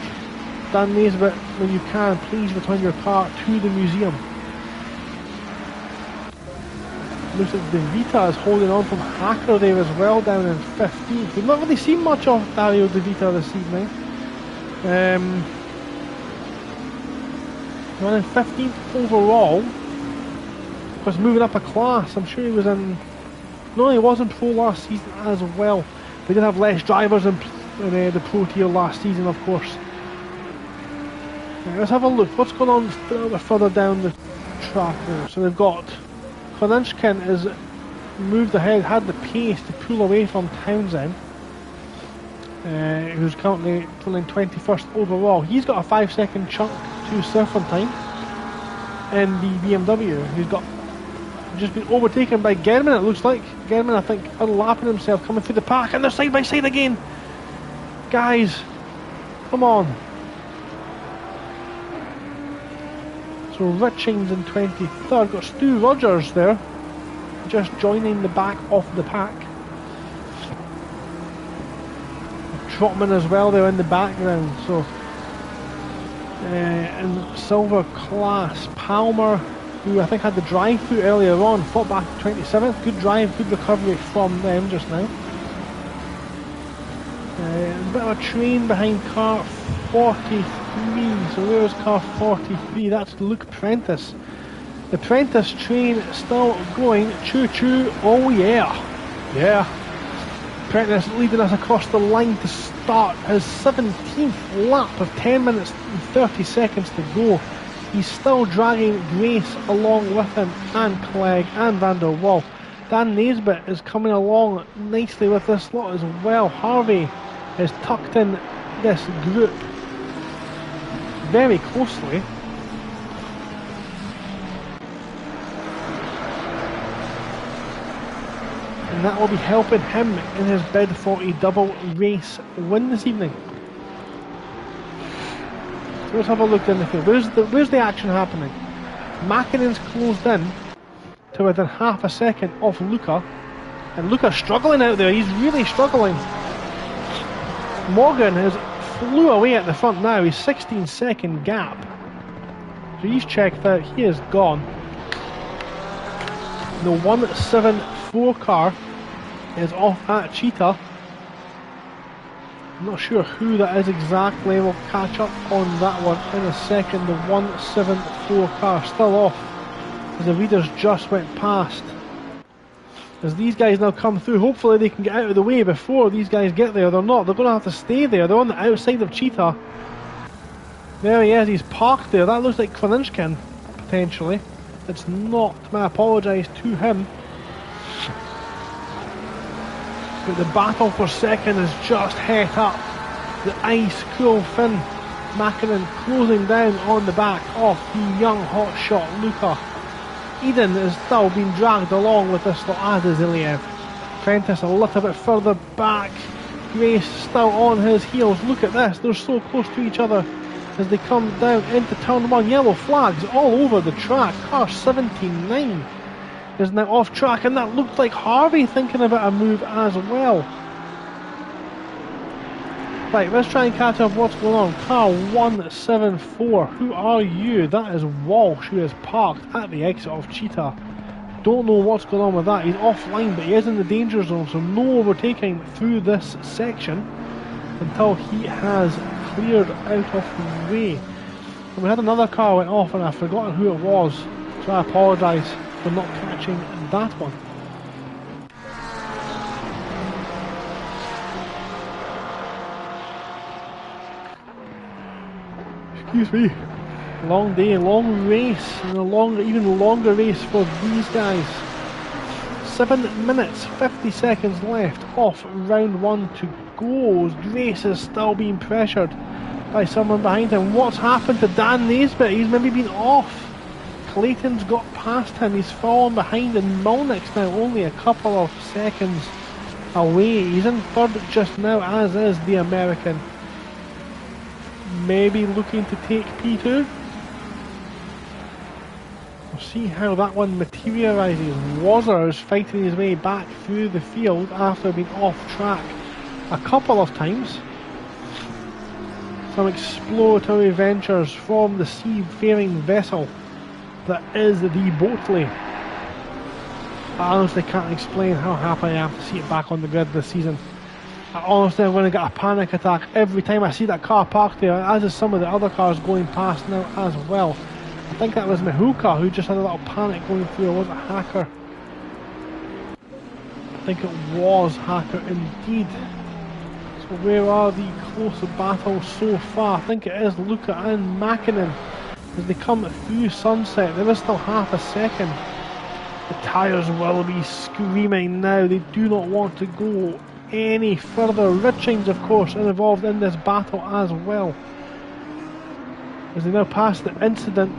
Dan Naisbitt, when you can, please return your car to the museum. Looks like De Vita is holding on from Hacker there as well, down in 15th. We've not really seen much of Dario De Vita this evening. Running 15th overall. Was moving up a class. I'm sure he was in... No, he was in Pro last season as well. We did have less drivers in the Pro tier last season, of course. Let's have a look. What's going on a little bit further down the track now? So they've got Koninchkin has moved ahead, had the pace to pull away from Townsend, who's currently pulling 21st overall. He's got a 5-second chunk to Serpentine in the BMW. He's got just been overtaken by German, it looks like. German, I think, unlapping himself, coming through the pack, and they're side by side again. Guys, come on. So Richings in 23rd, got Stu Rogers there, just joining the back of the pack. Trotman as well there in the background. So in silver class, Palmer, who I think had the drive through earlier on, fought back to 27th. Good drive, good recovery from them just now. A bit of a train behind car 43. So where's car 43? That's Luke Prentice. The Prentice train still going. Choo choo. Oh yeah. Yeah. Prentice leading us across the line to start his 17th lap of 10 minutes and 30 seconds to go. He's still dragging Grace along with him, and Clegg and Van der Waal. Dan Naisbitt is coming along nicely with this lot as well. Harvey is tucked in this group very closely. And that will be helping him in his bid for a double race win this evening. So let's have a look in the field. Where's the action happening? Mackinnon's closed in to within half a second of Luca. And Luca's struggling out there. He's really struggling. Morgan has flew away at the front now. He's 16-second gap. So he's checked out. He is gone. The 174 car is off at Cheetah. I'm not sure who that is exactly. We'll catch up on that one in a second. The 174 car still off as the readers just went past. As these guys now come through, hopefully they can get out of the way before these guys get there. They're not. They're going to have to stay there. They're on the outside of Cheetah. There he is. He's parked there. That looks like Kwaninchkin, potentially. It's not. I apologise to him. But the battle for second is just het up. The ice cool Finn Mäkinen closing down on the back of the young hotshot Luka. Eden is still being dragged along with this lot, as is Iliev. Prentice a little bit further back. Grace still on his heels. Look at this, they're so close to each other as they come down into turn 1. Yellow flags all over the track. Car 79 is now off track, and that looked like Harvey thinking about a move as well. Right, let's try and catch up what's going on. Car 174, who are you? That is Walsh, who is parked at the exit of Cheetah. Don't know what's going on with that. He's offline, but he is in the danger zone, so no overtaking through this section until he has cleared out of the way. And we had another car went off, and I've forgotten who it was, so I apologise for not catching that one. Excuse me. Long day, long race, and even longer race for these guys. 7 minutes, 50 seconds left off round 1 to go. Grace is still being pressured by someone behind him. What's happened to Dan Naisbitt? He's maybe been off. Clayton's got past him. He's fallen behind, and Malnick's now only a couple of seconds away. He's in third just now, as is the American. Maybe looking to take P2. We'll see how that one materialises. Wazzer is fighting his way back through the field after being off track a couple of times. Some exploratory ventures from the seafaring vessel that is the Boatley. I honestly can't explain how happy I am to see it back on the grid this season. I honestly am going to get a panic attack every time I see that car parked there, as is some of the other cars going past now as well. I think that was Mihuka who just had a little panic going through, or was it Hacker? I think it was Hacker indeed. So where are the closer battles so far? I think it is Luka and Mäkinen as they come through Sunset. There is still half a second. The tyres will be screaming now. They do not want to go any further. Richings, of course, are involved in this battle as well. As they now pass the incident,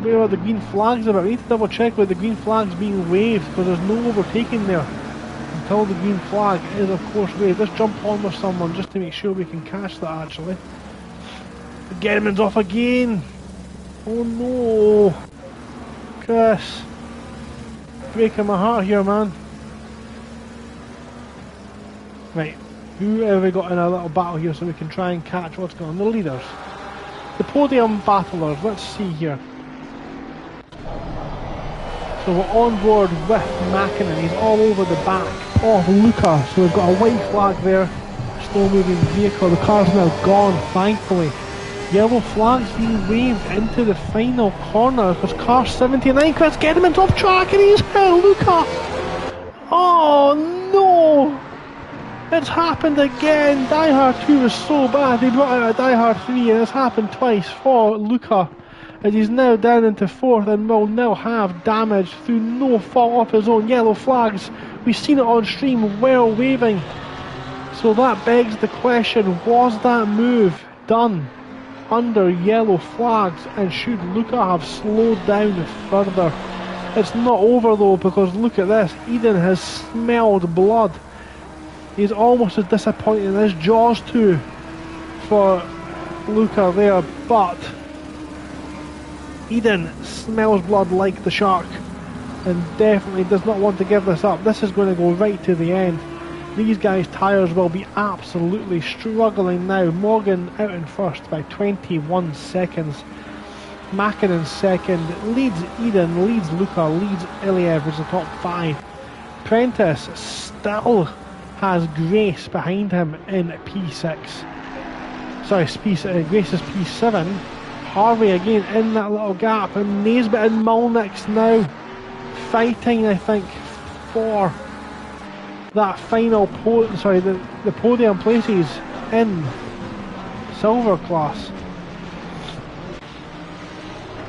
where are the green flags about? We need to double check with the green flags being waved, because there's no overtaking there until the green flag is, of course, waved. Let's jump on with someone just to make sure we can catch that actually. German's off again. Oh no, Chris, breaking my heart here, man. Right, who have we got in a little battle here so we can try and catch what's going on? The leaders, the podium battlers. Let's see here. So we're on board with Mäkinen. He's all over the back of Luka. So we've got a white flag there, slow moving vehicle. The car's now gone, thankfully. Yellow flags being waved into the final corner because car 79, Chris Gedman's off track and he's hit Luka. Oh no! It's happened again. Die Hard 2 was so bad they brought out a Die Hard 3, and it's happened twice for Luka, as he's now down into 4th and will now have damage through no fault of his own. Yellow flags, we've seen it on stream, well waving. So that begs the question, was that move done under yellow flags, and should Luka have slowed down further? It's not over though, because look at this, Eden has smelled blood. He's almost as disappointing as Jaws 2 for Luka there, but Eden smells blood like the shark and definitely does not want to give this up. This is going to go right to the end. These guys' tyres will be absolutely struggling now. Morgan out in first by 21 seconds. Mäkinen second, leads Eden, leads Luka, leads Iliev as the top 5. Prentice still has Grace behind him in P6. Sorry, Grace is P7. Harvey again in that little gap, and Naisbitt and Malnick's now fighting, I think, for that final the podium places in silver class.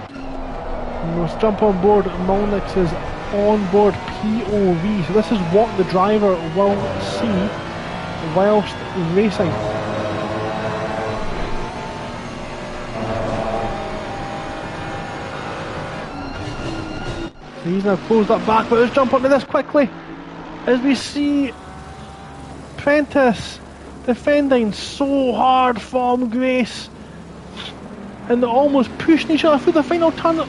And let's jump on board Molnix's onboard POV. So this is what the driver will see whilst racing. So he's now closed up back, but let's jump onto this quickly as we see Prentice defending so hard from Grace, and they're almost pushing each other through the final turn.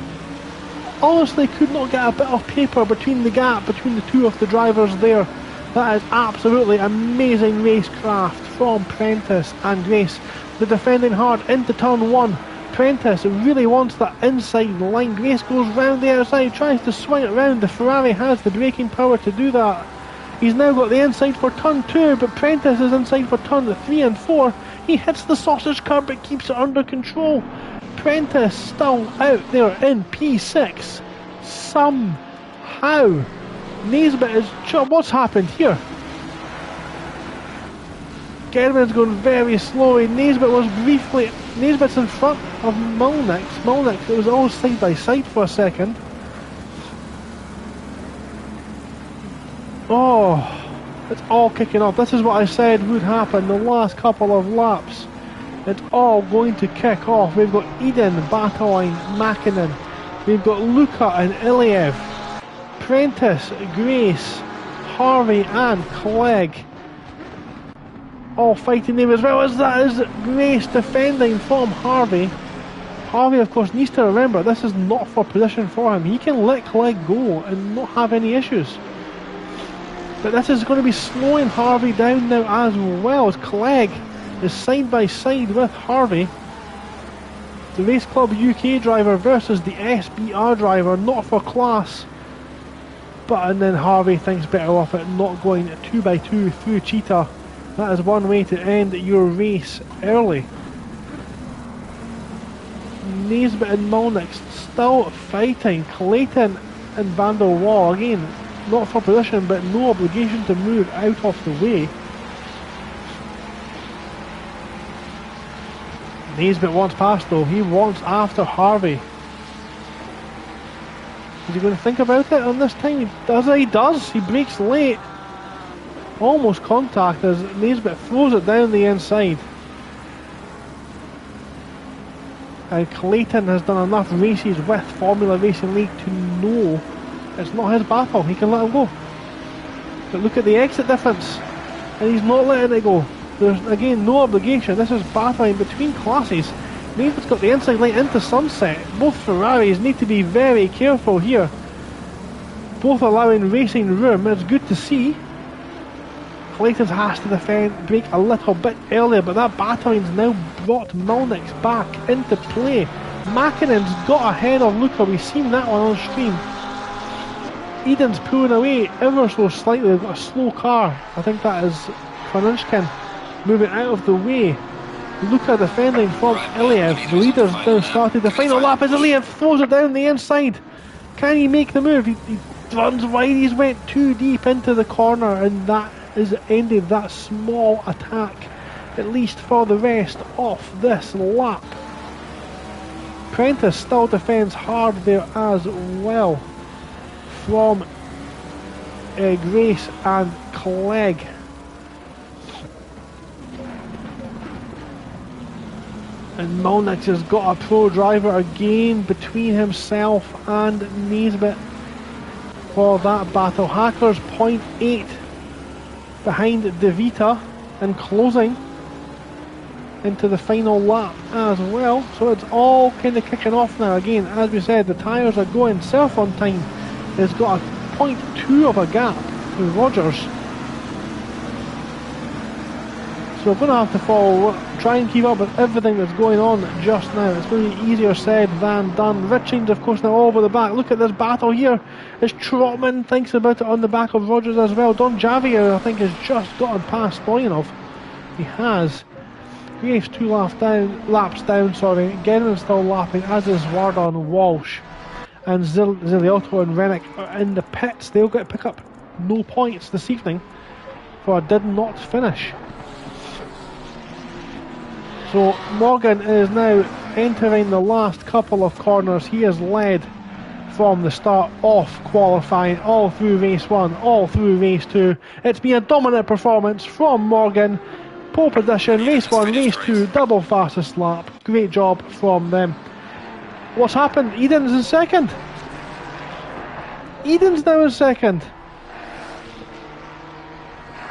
Honestly, could not get a bit of paper between the gap between the two of the drivers there. That is absolutely amazing racecraft from Prentice and Grace. They're defending hard into turn one. Prentice really wants that inside line. Grace goes round the outside, tries to swing it round. The Ferrari has the braking power to do that. He's now got the inside for turn 2, but Prentice is inside for turn 3 and 4. He hits the sausage curb but keeps it under control. Prentice still out there in P6. Somehow. Naisbitt is... What's happened here? Gervin's going very slowly. Naisbitt's in front of Molnix. It was all side by side for a second. Oh, it's all kicking off. This is what I said would happen the last couple of laps. It's all going to kick off. We've got Eden battling Mäkinen. We've got Luca and Iliev. Prentice, Grace, Harvey and Clegg all fighting them, as well as that is Grace defending from Harvey. Harvey, of course, needs to remember this is not for position for him. He can let Clegg go and not have any issues. But this is going to be slowing Harvey down now as well, as Clegg is side by side with Harvey. The Race Club UK driver versus the SBR driver, not for class. And then Harvey thinks better of it, not going 2x2 through Cheetah. That is one way to end your race early. Naisbitt and Molnix still fighting. Clayton and Van der Waal, again, not for position, but no obligation to move out of the way. Naisbitt wants past though. He wants after Harvey. Is he going to think about it on this time? He does. He brakes late. Almost contact as Naisbitt throws it down the inside. And Clayton has done enough races with Formula Racing League to know it's not his battle. He can let him go. But look at the exit difference. And he's not letting it go. There's, again, no obligation. This is battling between classes. Naisbitt's got the inside line into sunset. Both Ferraris need to be very careful here. Both allowing racing room. It's good to see. Clayton has to brake a little bit earlier, but that battering's now brought Molnix back into play. Mäkinen's got ahead of Luca. We've seen that one on stream. Eden's pulling away ever so slightly. They've got a slow car. I think that is Kranunchkin moving out of the way. Luca defending from Iliev. The leader's now started. The final lap as Iliev throws it down the inside. Can he make the move? He runs wide. He's went too deep into the corner, and that has ended that small attack, at least for the rest of this lap. Prentice still defends hard there as well from Grace and Clegg. And Molnix has got a pro driver again between himself and Naisbitt for that battle. Hackers 0.8 behind De Vita and closing into the final lap as well. So it's all kind of kicking off now. Again, as we said, the tyres are going. Self on time has got a 0.2 of a gap with Rogers. So we're going to have to try and keep up with everything that's going on just now. It's going to be easier said than done. Richings, of course, now all over the back. Look at this battle here as Trotman thinks about it on the back of Rogers as well. Don Javier, I think, has just gotten past Stoyanov. He has. Graves 2 laps down. Genman still lapping, as is Wardon, Walsh, and Ziliotto and Rennick are in the pits. They'll get to pick up no points this evening. for a did not finish. So Morgan is now entering the last couple of corners. He has led from the start off qualifying, all through race 1, all through race 2. It's been a dominant performance from Morgan. Pole position, race 1, race 2, double fastest lap. Great job from them. What's happened? Eden's in second. Eden's now in second.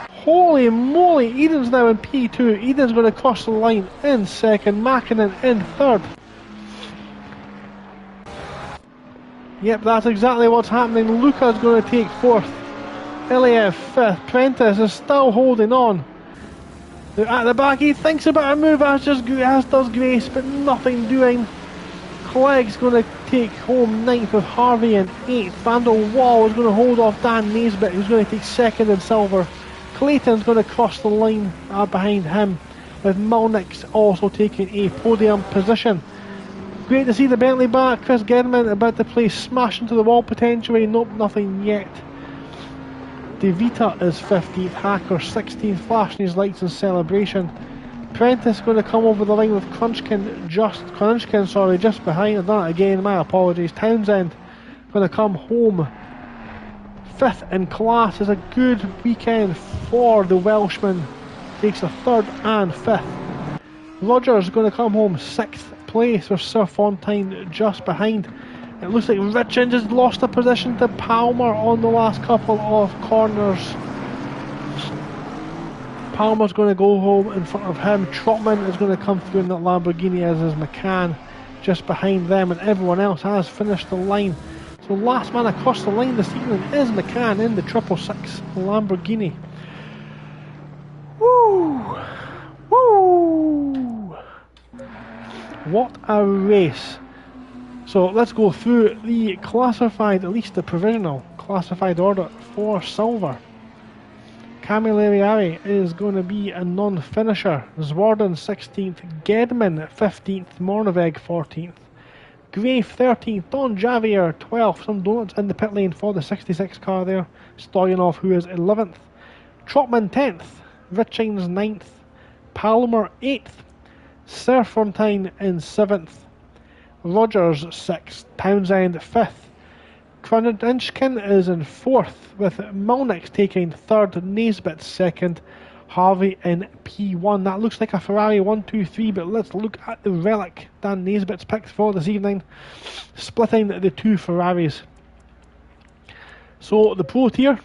Holy moly, Eden's now in P2. Eden's going to cross the line in second. Mäkinen in third. Yep, that's exactly what's happening. Luca's going to take fourth. Iliev fifth. Prentice is still holding on. They're at the back. He thinks about a move, as does Grace, but nothing doing. Clegg's going to take home ninth with Harvey in eighth. Van der Waal is going to hold off Dan Naisbitt, who's going to take second in silver. Clayton's going to cross the line behind him, with Mulnick's also taking a podium position. Great to see the Bentley back. Chris Gedman about to play smash into the wall potentially. Nope, nothing yet. De Vita is 15th, Hacker 16th, flashing his lights in celebration. Prentice going to come over the line with Crunchkin just behind. I've done it again, my apologies. Townsend going to come home 5th in class. Is a good weekend for the Welshman. Takes a 3rd and 5th. Rogers going to come home 6th place with Sir Fontaine just behind. It looks like Richards has lost a position to Palmer on the last couple of corners. Palmer's going to go home in front of him. Trotman is going to come through in that Lamborghini, as is McCann just behind them, and everyone else has finished the line. So last man across the line this evening is McCann in the 666 Lamborghini. Woo! Woo! What a race. So let's go through the classified, at least the provisional classified order for silver. Camilleri is going to be a non-finisher. Zwarden 16th, Gedman 15th, Morneveg 14th, Grave 13th, Don Javier 12th. Some donuts in the pit lane for the 66 car there. Stoyanov, who is 11th, Trotman 10th, Richings 9th, Palmer 8th, Serfontein in 7th, Rogers 6th, Townsend 5th, Kranjinkin is in 4th, with Mulnick taking 3rd, Naisbitt 2nd, Harvey in P1. That looks like a Ferrari 1, 2, 3, but let's look at the relic Dan Naisbitt's picked for this evening, splitting the two Ferraris. So the Pro Tier,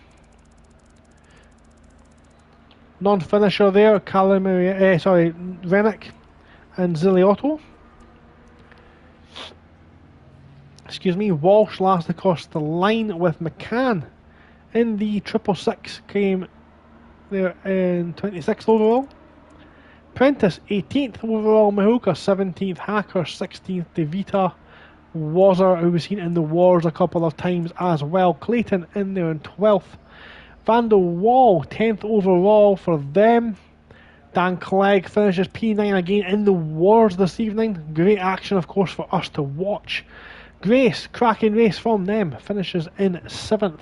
non-finisher there, Rennick and Ziliotto. Excuse me, Walsh last across the line with McCann in the 666, came there in 26th overall. Prentice 18th overall, Mihoka 17th, Hacker 16th, De Vita, Wazzer, who we've seen in the wars a couple of times as well. Clayton in there in 12th. Van der Waal 10th overall for them. Dan Clegg finishes P9 again in the wars this evening. Great action, of course, for us to watch. Grace, cracking race from them, finishes in 7th.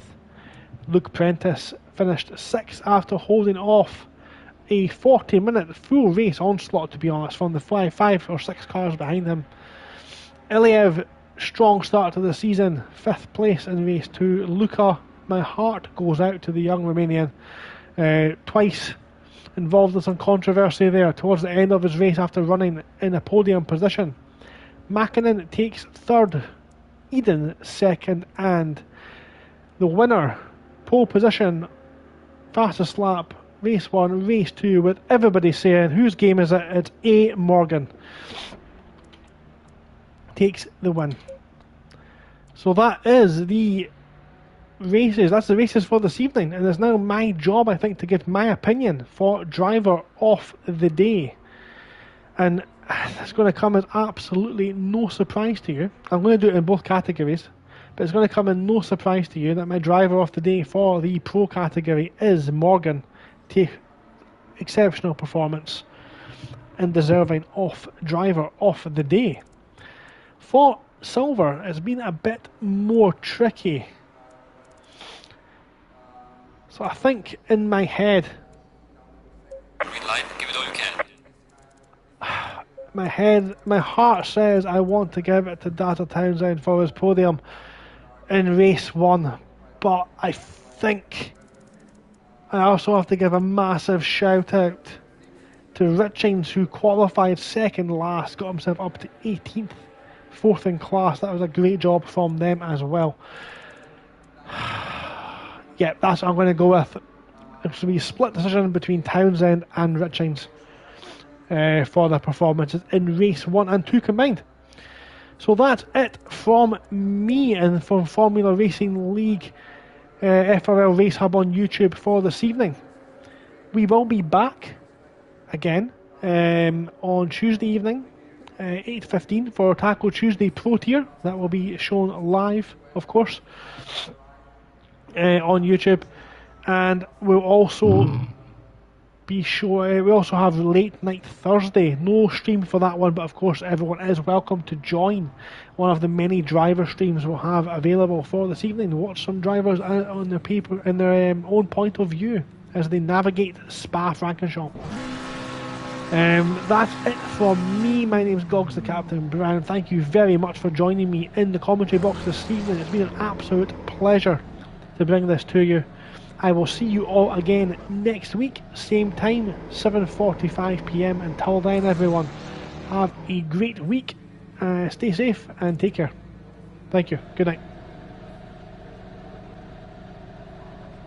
Luke Prentice finished 6th after holding off a 40-minute full race onslaught, to be honest, from the 5 or 6 cars behind him. Iliev, strong start to the season, 5th place in race 2. Luca, my heart goes out to the young Romanian. Twice involved in some controversy there towards the end of his race after running in a podium position. Mäkinen takes 3rd, Eden 2nd, and the winner, pole position, fastest lap, race 1, race 2, with everybody saying, whose game is it? It's A. Morgan. Takes the win. So that is the races, that's the races for this evening, and it's now my job, I think, to give my opinion for driver of the day. And it's going to come as absolutely no surprise to you. I'm going to do it in both categories, but it's going to come as no surprise to you that my driver of the day for the pro category is Morgan. Take exceptional performance and deserving of driver of the day. For silver, it's been a bit more tricky. So I think in my head, right. Give it all you can. My heart says I want to give it to Data Townsend for his podium in race 1, but I think I also have to give a massive shout out to Richings, who qualified second last, got himself up to 18th, 4th in class. That was a great job from them as well. Yeah, that's what I'm going to go with. It's going to be a split decision between Townsend and Richings for their performances in race 1 and 2 combined. So that's it from me and from Formula Racing League FRL Race Hub on YouTube for this evening. We will be back again on Tuesday evening, 8:15 for Taco Tuesday Pro Tier. That will be shown live, of course, on YouTube, and we'll also be sure. We also have Late Night Thursday. No stream for that one, but of course everyone is welcome to join one of the many driver streams we'll have available for this evening. Watch some drivers on their paper in their own point of view as they navigate Spa-Francorchamps. That's it from me. My name's Gogs the Captain Brown. Thank you very much for joining me in the commentary box this evening. It's been an absolute pleasure to bring this to you. I will see you all again next week, same time, 7:45 PM. Until then, everyone, have a great week. Stay safe and take care. Thank you. Good night.